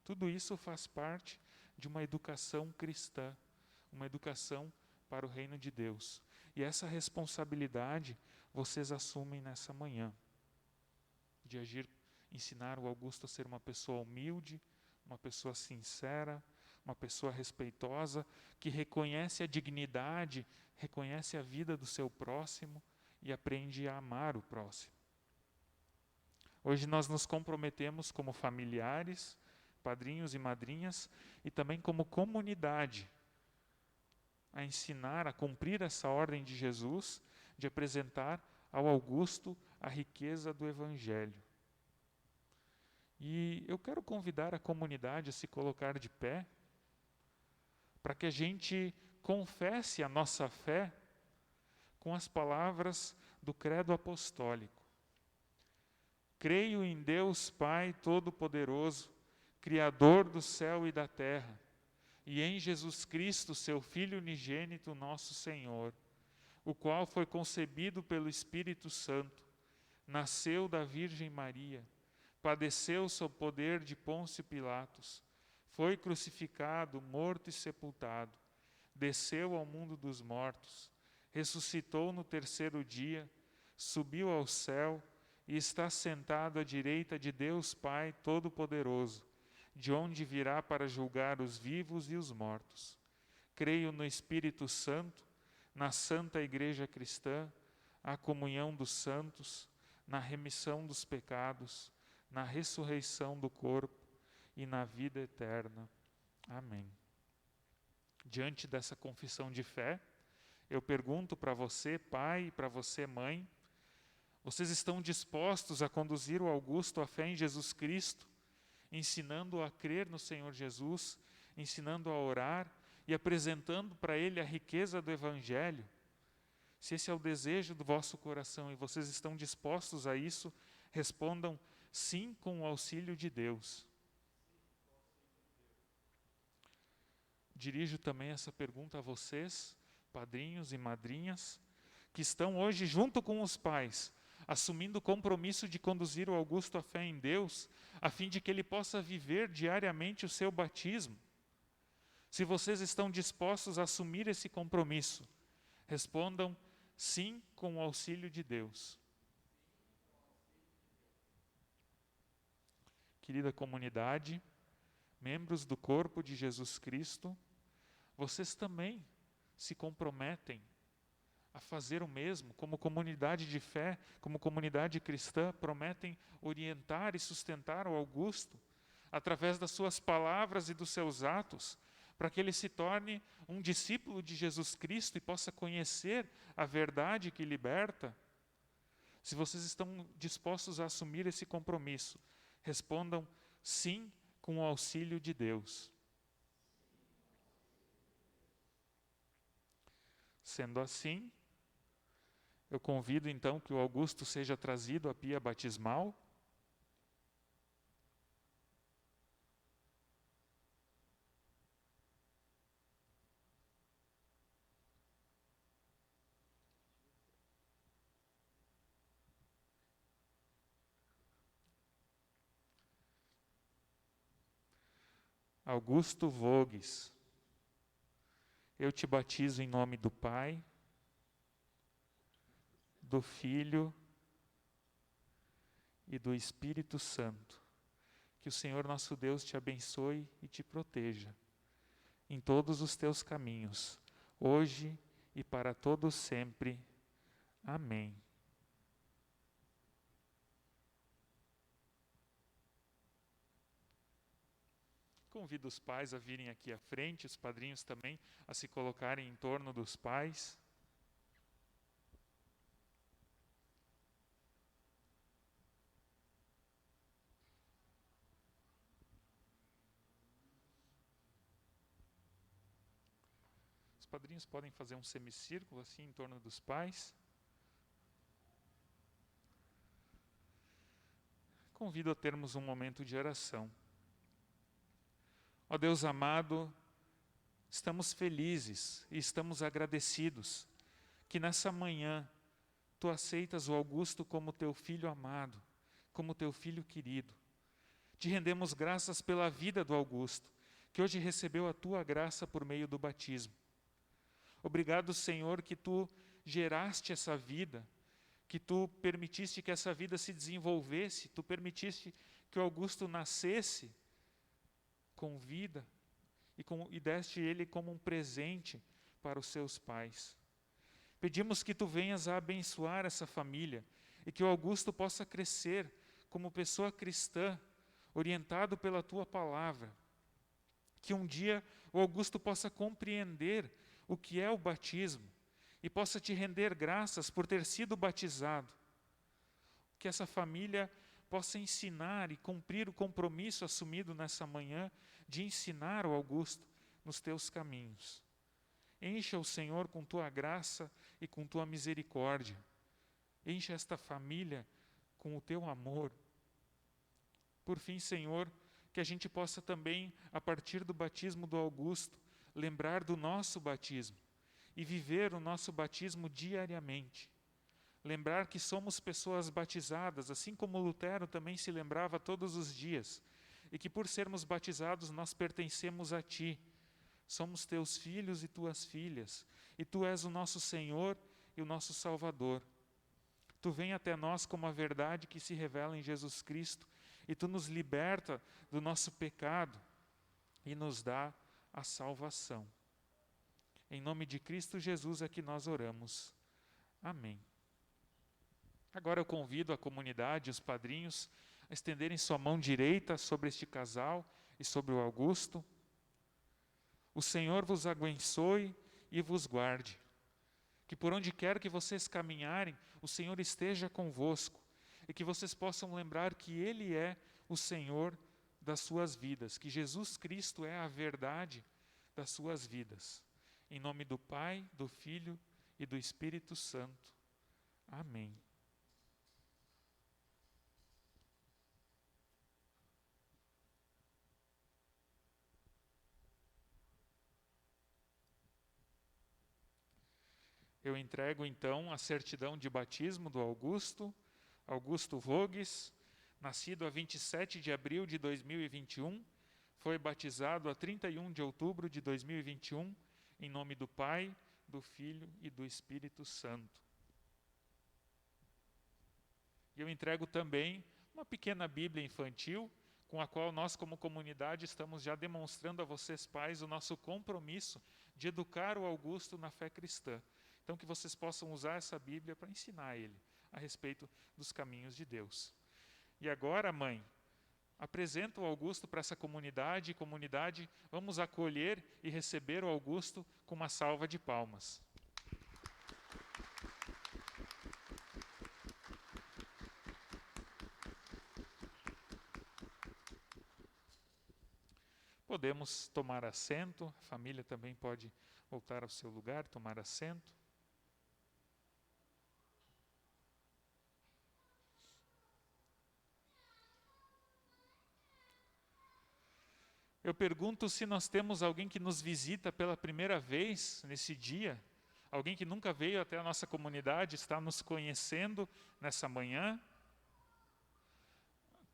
tudo isso faz parte de uma educação cristã, uma educação para o reino de Deus. E essa responsabilidade vocês assumem nessa manhã, de agir, ensinar o Augusto a ser uma pessoa humilde, uma pessoa sincera, uma pessoa respeitosa, que reconhece a dignidade, reconhece a vida do seu próximo e aprende a amar o próximo. Hoje nós nos comprometemos como familiares, padrinhos e madrinhas, e também como comunidade, a ensinar, a cumprir essa ordem de Jesus, de apresentar ao Augusto a riqueza do Evangelho. E eu quero convidar a comunidade a se colocar de pé, para que a gente confesse a nossa fé com as palavras do Credo Apostólico. Creio em Deus Pai Todo-Poderoso, Criador do céu e da terra, e em Jesus Cristo, seu Filho unigênito, nosso Senhor, o qual foi concebido pelo Espírito Santo, nasceu da Virgem Maria, padeceu sob o poder de Pôncio Pilatos, foi crucificado, morto e sepultado, desceu ao mundo dos mortos, ressuscitou no terceiro dia, subiu ao céu e está sentado à direita de Deus Pai Todo-Poderoso, de onde virá para julgar os vivos e os mortos. Creio no Espírito Santo, na Santa Igreja Cristã, a comunhão dos santos, na remissão dos pecados, na ressurreição do corpo e na vida eterna. Amém. Diante dessa confissão de fé, eu pergunto para você, pai, e para você, mãe, vocês estão dispostos a conduzir o Augusto à fé em Jesus Cristo, ensinando-o a crer no Senhor Jesus, ensinando-o a orar e apresentando para ele a riqueza do Evangelho? Se esse é o desejo do vosso coração e vocês estão dispostos a isso, respondam sim com o auxílio de Deus. Dirijo também essa pergunta a vocês, padrinhos e madrinhas, que estão hoje junto com os pais, assumindo o compromisso de conduzir o Augusto à fé em Deus, a fim de que ele possa viver diariamente o seu batismo. Se vocês estão dispostos a assumir esse compromisso, respondam sim com o auxílio de Deus. Querida comunidade, membros do corpo de Jesus Cristo, vocês também se comprometem a fazer o mesmo, como comunidade de fé, como comunidade cristã, prometem orientar e sustentar o Augusto, através das suas palavras e dos seus atos, para que ele se torne um discípulo de Jesus Cristo e possa conhecer a verdade que liberta. Se vocês estão dispostos a assumir esse compromisso, respondam sim com o auxílio de Deus. Sendo assim, eu convido então que o Augusto seja trazido à pia batismal. Augusto Vogues, eu te batizo em nome do Pai, do Filho e do Espírito Santo. Que o Senhor nosso Deus te abençoe e te proteja em todos os teus caminhos, hoje e para todo sempre. Amém. Convido os pais a virem aqui à frente, os padrinhos também a se colocarem em torno dos pais. Os padrinhos podem fazer um semicírculo assim em torno dos pais. Convido a termos um momento de oração. Ó Deus amado, estamos felizes e estamos agradecidos que nessa manhã Tu aceitas o Augusto como Teu filho amado, como Teu filho querido. Te rendemos graças pela vida do Augusto, que hoje recebeu a Tua graça por meio do batismo. Obrigado, Senhor, que Tu geraste essa vida, que Tu permitiste que essa vida se desenvolvesse, Tu permitiste que o Augusto nascesse com vida e deste ele como um presente para os seus pais. Pedimos que Tu venhas a abençoar essa família e que o Augusto possa crescer como pessoa cristã, orientado pela Tua palavra. Que um dia o Augusto possa compreender o que é o batismo e possa Te render graças por ter sido batizado. Que essa família possa ensinar e cumprir o compromisso assumido nessa manhã de ensinar o Augusto nos Teus caminhos. Encha o Senhor com Tua graça e com Tua misericórdia. Encha esta família com o Teu amor. Por fim, Senhor, que a gente possa também, a partir do batismo do Augusto, lembrar do nosso batismo e viver o nosso batismo diariamente. Lembrar que somos pessoas batizadas, assim como Lutero também se lembrava todos os dias, e que por sermos batizados nós pertencemos a Ti. Somos Teus filhos e Tuas filhas, e Tu és o nosso Senhor e o nosso Salvador. Tu vem até nós como a verdade que se revela em Jesus Cristo, e Tu nos liberta do nosso pecado e nos dá a salvação. Em nome de Cristo Jesus é que nós oramos. Amém. Agora eu convido a comunidade, os padrinhos, a estenderem sua mão direita sobre este casal e sobre o Augusto. O Senhor vos abençoe e vos guarde. Que por onde quer que vocês caminharem, o Senhor esteja convosco. E que vocês possam lembrar que Ele é o Senhor das suas vidas. Que Jesus Cristo é a verdade das suas vidas. Em nome do Pai, do Filho e do Espírito Santo. Amém. Eu entrego então a certidão de batismo do Augusto Vogues, nascido a 27 de abril de 2021, foi batizado a 31 de outubro de 2021, em nome do Pai, do Filho e do Espírito Santo. E eu entrego também uma pequena Bíblia infantil, com a qual nós, como comunidade, estamos já demonstrando a vocês, pais, o nosso compromisso de educar o Augusto na fé cristã. Então, que vocês possam usar essa Bíblia para ensinar ele a respeito dos caminhos de Deus. E agora, mãe, apresenta o Augusto para essa comunidade. Comunidade, vamos acolher e receber o Augusto com uma salva de palmas. Podemos tomar assento, a família também pode voltar ao seu lugar, tomar assento. Eu pergunto se nós temos alguém que nos visita pela primeira vez nesse dia, alguém que nunca veio até a nossa comunidade, está nos conhecendo nessa manhã.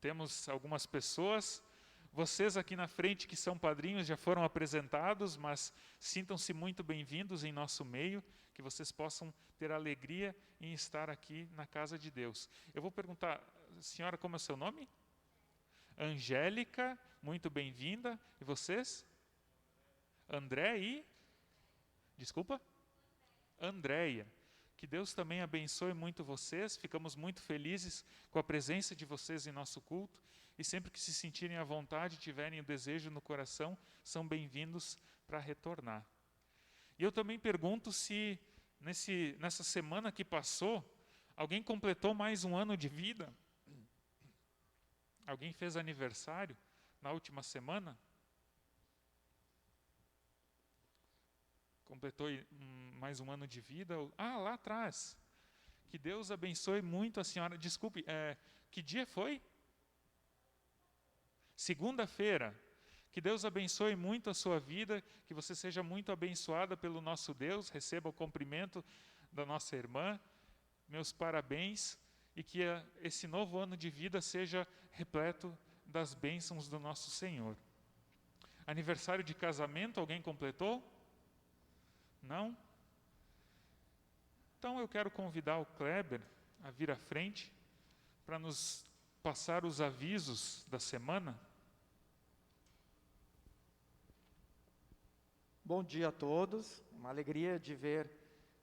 Temos algumas pessoas. Vocês aqui na frente que são padrinhos já foram apresentados, mas sintam-se muito bem-vindos em nosso meio, que vocês possam ter alegria em estar aqui na casa de Deus. Eu vou perguntar, senhora, como é o seu nome? Angélica, muito bem-vinda. E vocês? André e? Desculpa? Andréia. Que Deus também abençoe muito vocês. Ficamos muito felizes com a presença de vocês em nosso culto. E sempre que se sentirem à vontade, tiverem o desejo no coração, são bem-vindos para retornar. E eu também pergunto se, nessa semana que passou, alguém completou mais um ano de vida? Alguém fez aniversário na última semana? Completou mais um ano de vida? Ah, lá atrás. Que Deus abençoe muito a senhora. Desculpe, que dia foi? Segunda-feira. Que Deus abençoe muito a sua vida, que você seja muito abençoada pelo nosso Deus, receba o cumprimento da nossa irmã. Meus parabéns. E que esse novo ano de vida seja repleto das bênçãos do nosso Senhor. Aniversário de casamento, alguém completou? Não? Então eu quero convidar o Kleber a vir à frente para nos passar os avisos da semana. Bom dia a todos, uma alegria de ver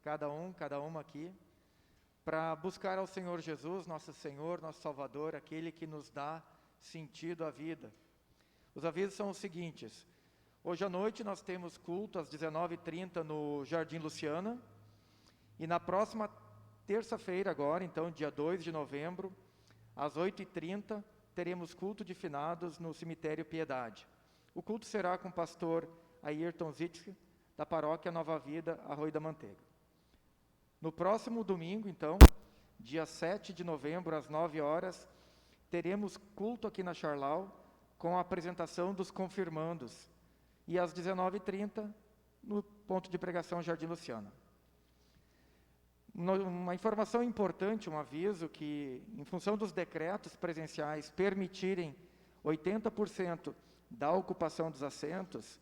cada uma aqui, para buscar ao Senhor Jesus, nosso Senhor, nosso Salvador, aquele que nos dá sentido à vida. Os avisos são os seguintes: hoje à noite nós temos culto às 19h30 no Jardim Luciana, e na próxima terça-feira agora, então dia 2 de novembro, às 8h30, teremos culto de finados no cemitério Piedade. O culto será com o pastor Ayrton Zitzke, da paróquia Nova Vida, Arroio da Manteiga. No próximo domingo, então, dia 7 de novembro, às 9h, teremos culto aqui na Charlau, com a apresentação dos confirmandos, e às 19h30, no ponto de pregação Jardim Luciana. Uma informação importante, um aviso, que em função dos decretos presenciais permitirem 80% da ocupação dos assentos,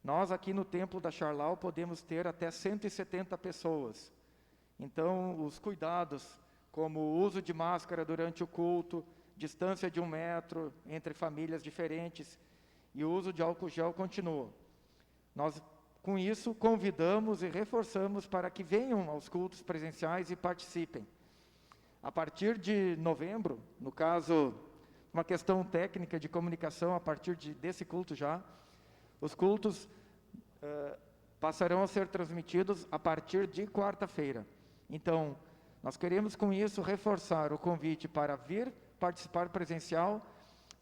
nós aqui no Templo da Charlau podemos ter até 170 pessoas. Então, os cuidados, como o uso de máscara durante o culto, distância de 1 metro entre famílias diferentes e o uso de álcool gel continuam. Nós, com isso, convidamos e reforçamos para que venham aos cultos presenciais e participem. A partir de novembro, no caso, uma questão técnica de comunicação, a partir desse culto já, os cultos passarão a ser transmitidos a partir de quarta-feira. Então, nós queremos com isso reforçar o convite para vir participar presencial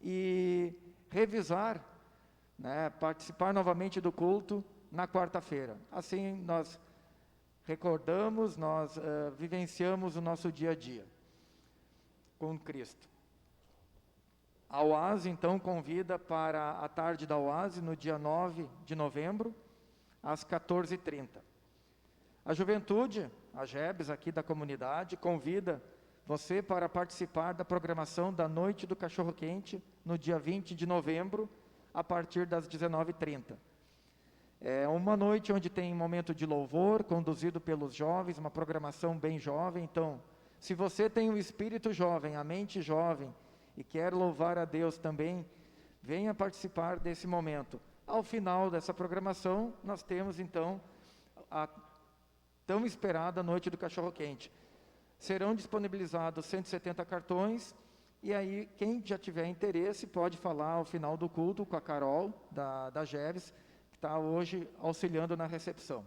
e revisar, participar novamente do culto na quarta-feira. Assim, nós recordamos, nós vivenciamos o nosso dia a dia com Cristo. A OASE, então, convida para a tarde da OASE, no dia 9 de novembro, às 14h30. A juventude, a GEBS aqui da comunidade, convida você para participar da programação da Noite do Cachorro Quente, no dia 20 de novembro, a partir das 19h30. É uma noite onde tem um momento de louvor, conduzido pelos jovens, uma programação bem jovem. Então, se você tem um espírito jovem, a mente jovem, e quer louvar a Deus também, venha participar desse momento. Ao final dessa programação, nós temos então a tão esperada Noite do Cachorro Quente. Serão disponibilizados 170 cartões, e aí quem já tiver interesse pode falar ao final do culto com a Carol, da GEVES, que está hoje auxiliando na recepção.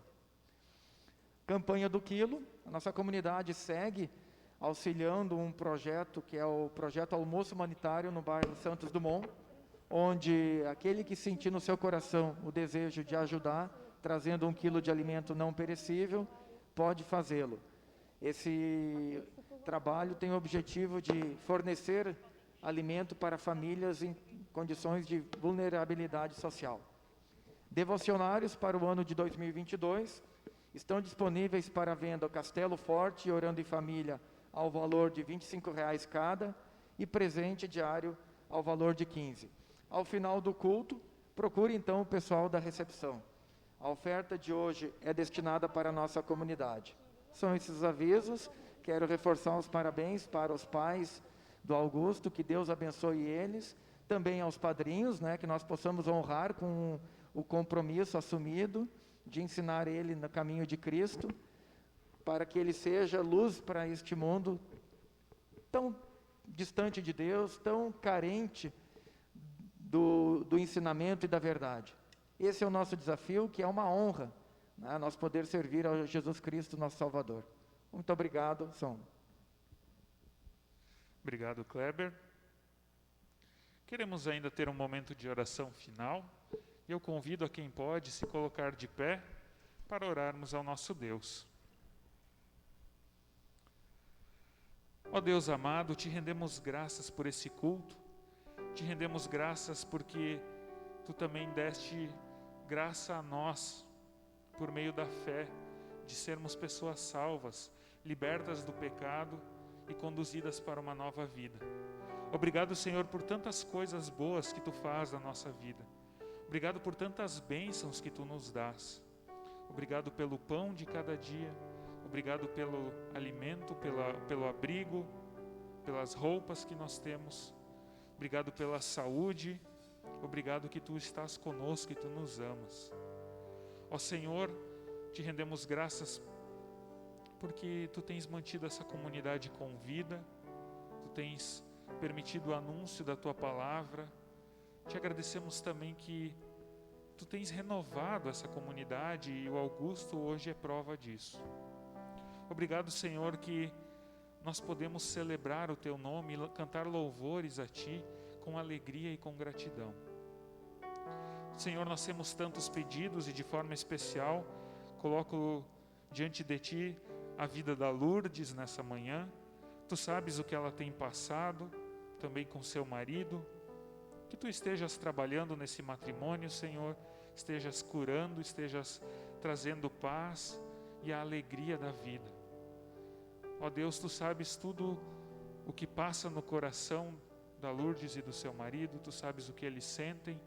Campanha do Quilo, a nossa comunidade segue auxiliando um projeto que é o projeto Almoço Humanitário no bairro Santos Dumont, onde aquele que sentir no seu coração o desejo de ajudar, trazendo 1 quilo de alimento não perecível, pode fazê-lo. Esse trabalho tem o objetivo de fornecer alimento para famílias em condições de vulnerabilidade social. Devocionários para o ano de 2022 estão disponíveis para venda o Castelo Forte e Orando em Família, ao valor de R$ 25,00 cada, e presente diário ao valor de R$ 15,00. Ao final do culto, procure então o pessoal da recepção. A oferta de hoje é destinada para a nossa comunidade. São esses avisos. Quero reforçar os parabéns para os pais do Augusto, que Deus abençoe eles, também aos padrinhos, que nós possamos honrar com o compromisso assumido de ensinar ele no caminho de Cristo, para que ele seja luz para este mundo tão distante de Deus, tão carente do ensinamento e da verdade. Esse é o nosso desafio, que é uma honra, nós poder servir a Jesus Cristo, nosso Salvador. Muito obrigado, Som. Obrigado, Kleber. Queremos ainda ter um momento de oração final, e eu convido a quem pode se colocar de pé para orarmos ao nosso Deus. Ó Deus amado, te rendemos graças por esse culto, te rendemos graças porque Tu também deste graça a nós, por meio da fé, de sermos pessoas salvas, libertas do pecado e conduzidas para uma nova vida. Obrigado, Senhor, por tantas coisas boas que Tu faz na nossa vida. Obrigado por tantas bênçãos que Tu nos dás. Obrigado pelo pão de cada dia. Obrigado pelo alimento, pelo abrigo, pelas roupas que nós temos. Obrigado pela saúde. Obrigado que Tu estás conosco e Tu nos amas. Ó Senhor, Te rendemos graças porque Tu tens mantido essa comunidade com vida. Tu tens permitido o anúncio da Tua palavra. Te agradecemos também que Tu tens renovado essa comunidade e o Augusto hoje é prova disso. Obrigado, Senhor, que nós podemos celebrar o Teu nome e cantar louvores a Ti com alegria e com gratidão. Senhor, nós temos tantos pedidos e de forma especial coloco diante de Ti a vida da Lourdes nessa manhã. Tu sabes o que ela tem passado, também com seu marido. Que Tu estejas trabalhando nesse matrimônio, Senhor, estejas curando, estejas trazendo paz e a alegria da vida. Ó Deus, Tu sabes tudo o que passa no coração da Lourdes e do seu marido, Tu sabes o que eles sentem.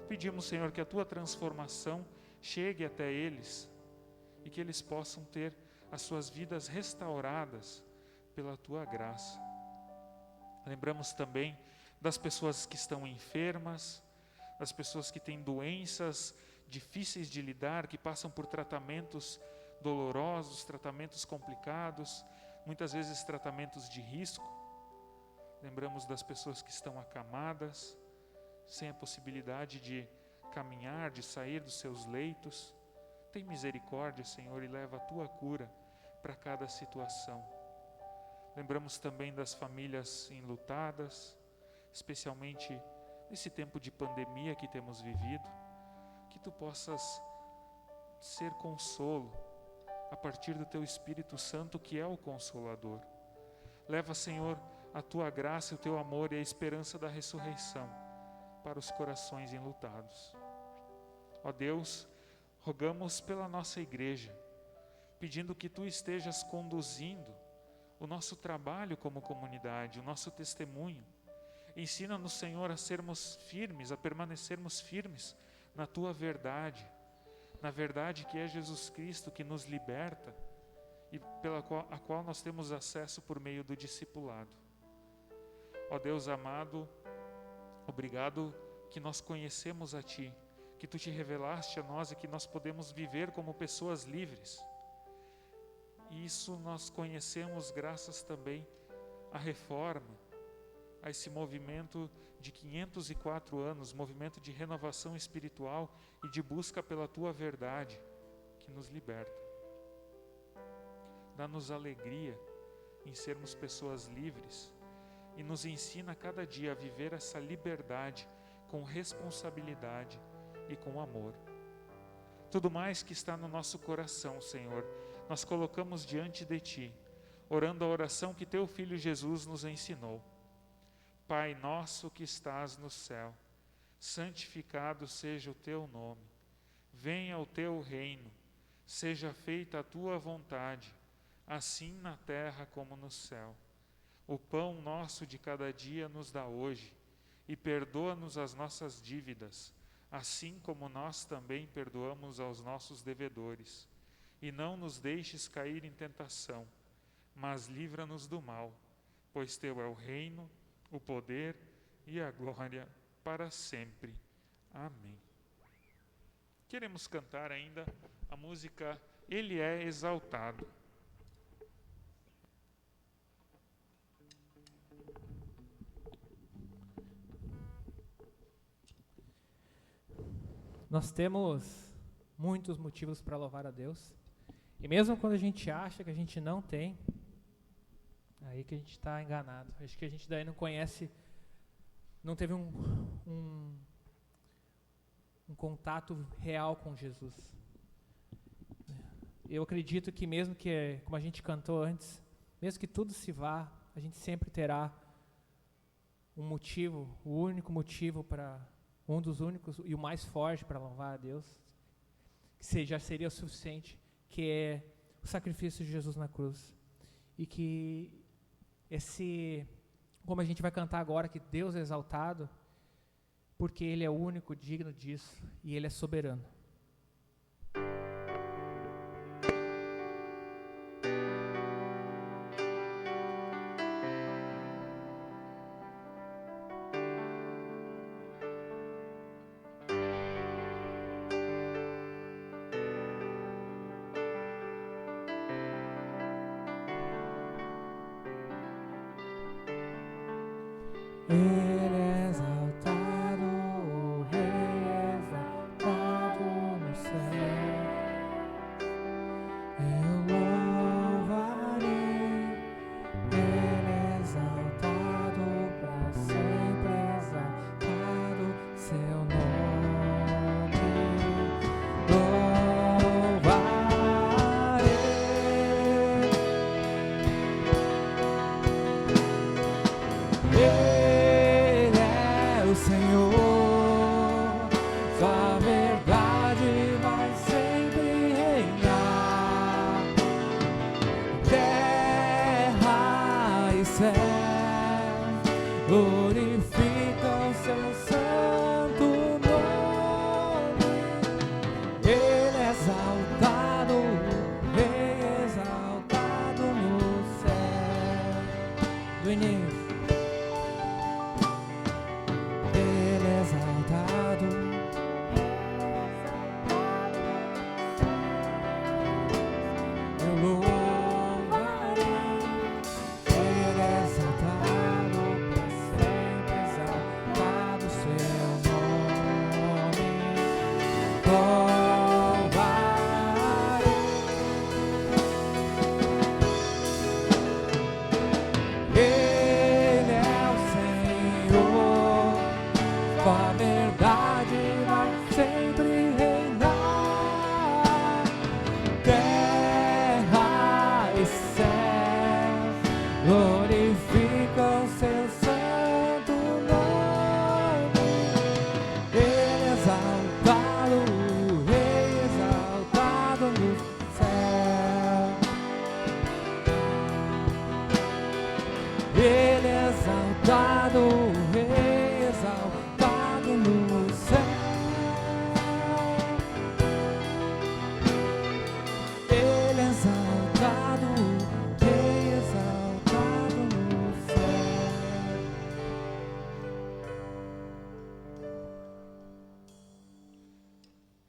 Pedimos, Senhor, que a Tua transformação chegue até eles e que eles possam ter as suas vidas restauradas pela Tua graça. Lembramos também das pessoas que estão enfermas, das pessoas que têm doenças difíceis de lidar, que passam por tratamentos dolorosos, tratamentos complicados, muitas vezes tratamentos de risco. Lembramos das pessoas que estão acamadas, sem a possibilidade de caminhar, de sair dos seus leitos. Tem misericórdia, Senhor, e leva a Tua cura para cada situação. Lembramos também das famílias enlutadas, especialmente nesse tempo de pandemia que temos vivido, que Tu possas ser consolo a partir do Teu Espírito Santo, que é o Consolador. Leva, Senhor, a Tua graça, o Teu amor e a esperança da ressurreição para os corações enlutados. Ó Deus, rogamos pela nossa igreja, pedindo que Tu estejas conduzindo o nosso trabalho como comunidade, o nosso testemunho. Ensina-nos, Senhor, a sermos firmes, a permanecermos firmes na Tua verdade, na verdade que é Jesus Cristo, que nos liberta e a qual nós temos acesso por meio do discipulado. Ó Deus amado, obrigado que nós conhecemos a Ti, que Tu te revelaste a nós e que nós podemos viver como pessoas livres. E isso nós conhecemos graças também à reforma, a esse movimento de 504 anos, movimento de renovação espiritual e de busca pela Tua verdade, que nos liberta. Dá-nos alegria em sermos pessoas livres e nos ensina a cada dia a viver essa liberdade com responsabilidade e com amor. Tudo mais que está no nosso coração, Senhor, nós colocamos diante de Ti, orando a oração que Teu Filho Jesus nos ensinou. Pai nosso que estás no céu, santificado seja o Teu nome. Venha o Teu reino, seja feita a Tua vontade, assim na terra como no céu. O pão nosso de cada dia nos dá hoje, e perdoa-nos as nossas dívidas, assim como nós também perdoamos aos nossos devedores. E não nos deixes cair em tentação, mas livra-nos do mal, pois Teu é o reino, o poder e a glória para sempre. Amém. Queremos cantar ainda a música Ele é Exaltado. Nós temos muitos motivos para louvar a Deus. E mesmo quando a gente acha que a gente não tem, aí que a gente está enganado. Acho que a gente daí não conhece, não teve um contato real com Jesus. Eu acredito que mesmo que, como a gente cantou antes, mesmo que tudo se vá, a gente sempre terá um motivo, o único motivo para, um dos únicos e o mais forte para louvar a Deus, que já seria o suficiente, que é o sacrifício de Jesus na cruz. E que como a gente vai cantar agora, que Deus é exaltado, porque Ele é o único digno disso e Ele é soberano.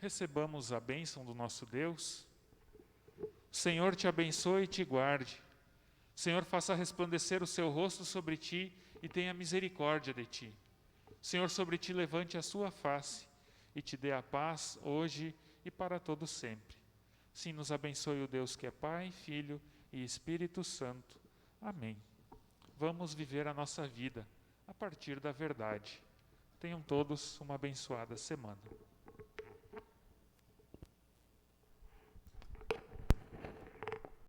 Recebamos a bênção do nosso Deus. O Senhor te abençoe e te guarde. O Senhor faça resplandecer o seu rosto sobre ti e tenha misericórdia de ti. O Senhor sobre ti levante a sua face e te dê a paz hoje e para todo sempre. Sim, nos abençoe o Deus que é Pai, Filho e Espírito Santo. Amém. Vamos viver a nossa vida a partir da verdade. Tenham todos uma abençoada semana.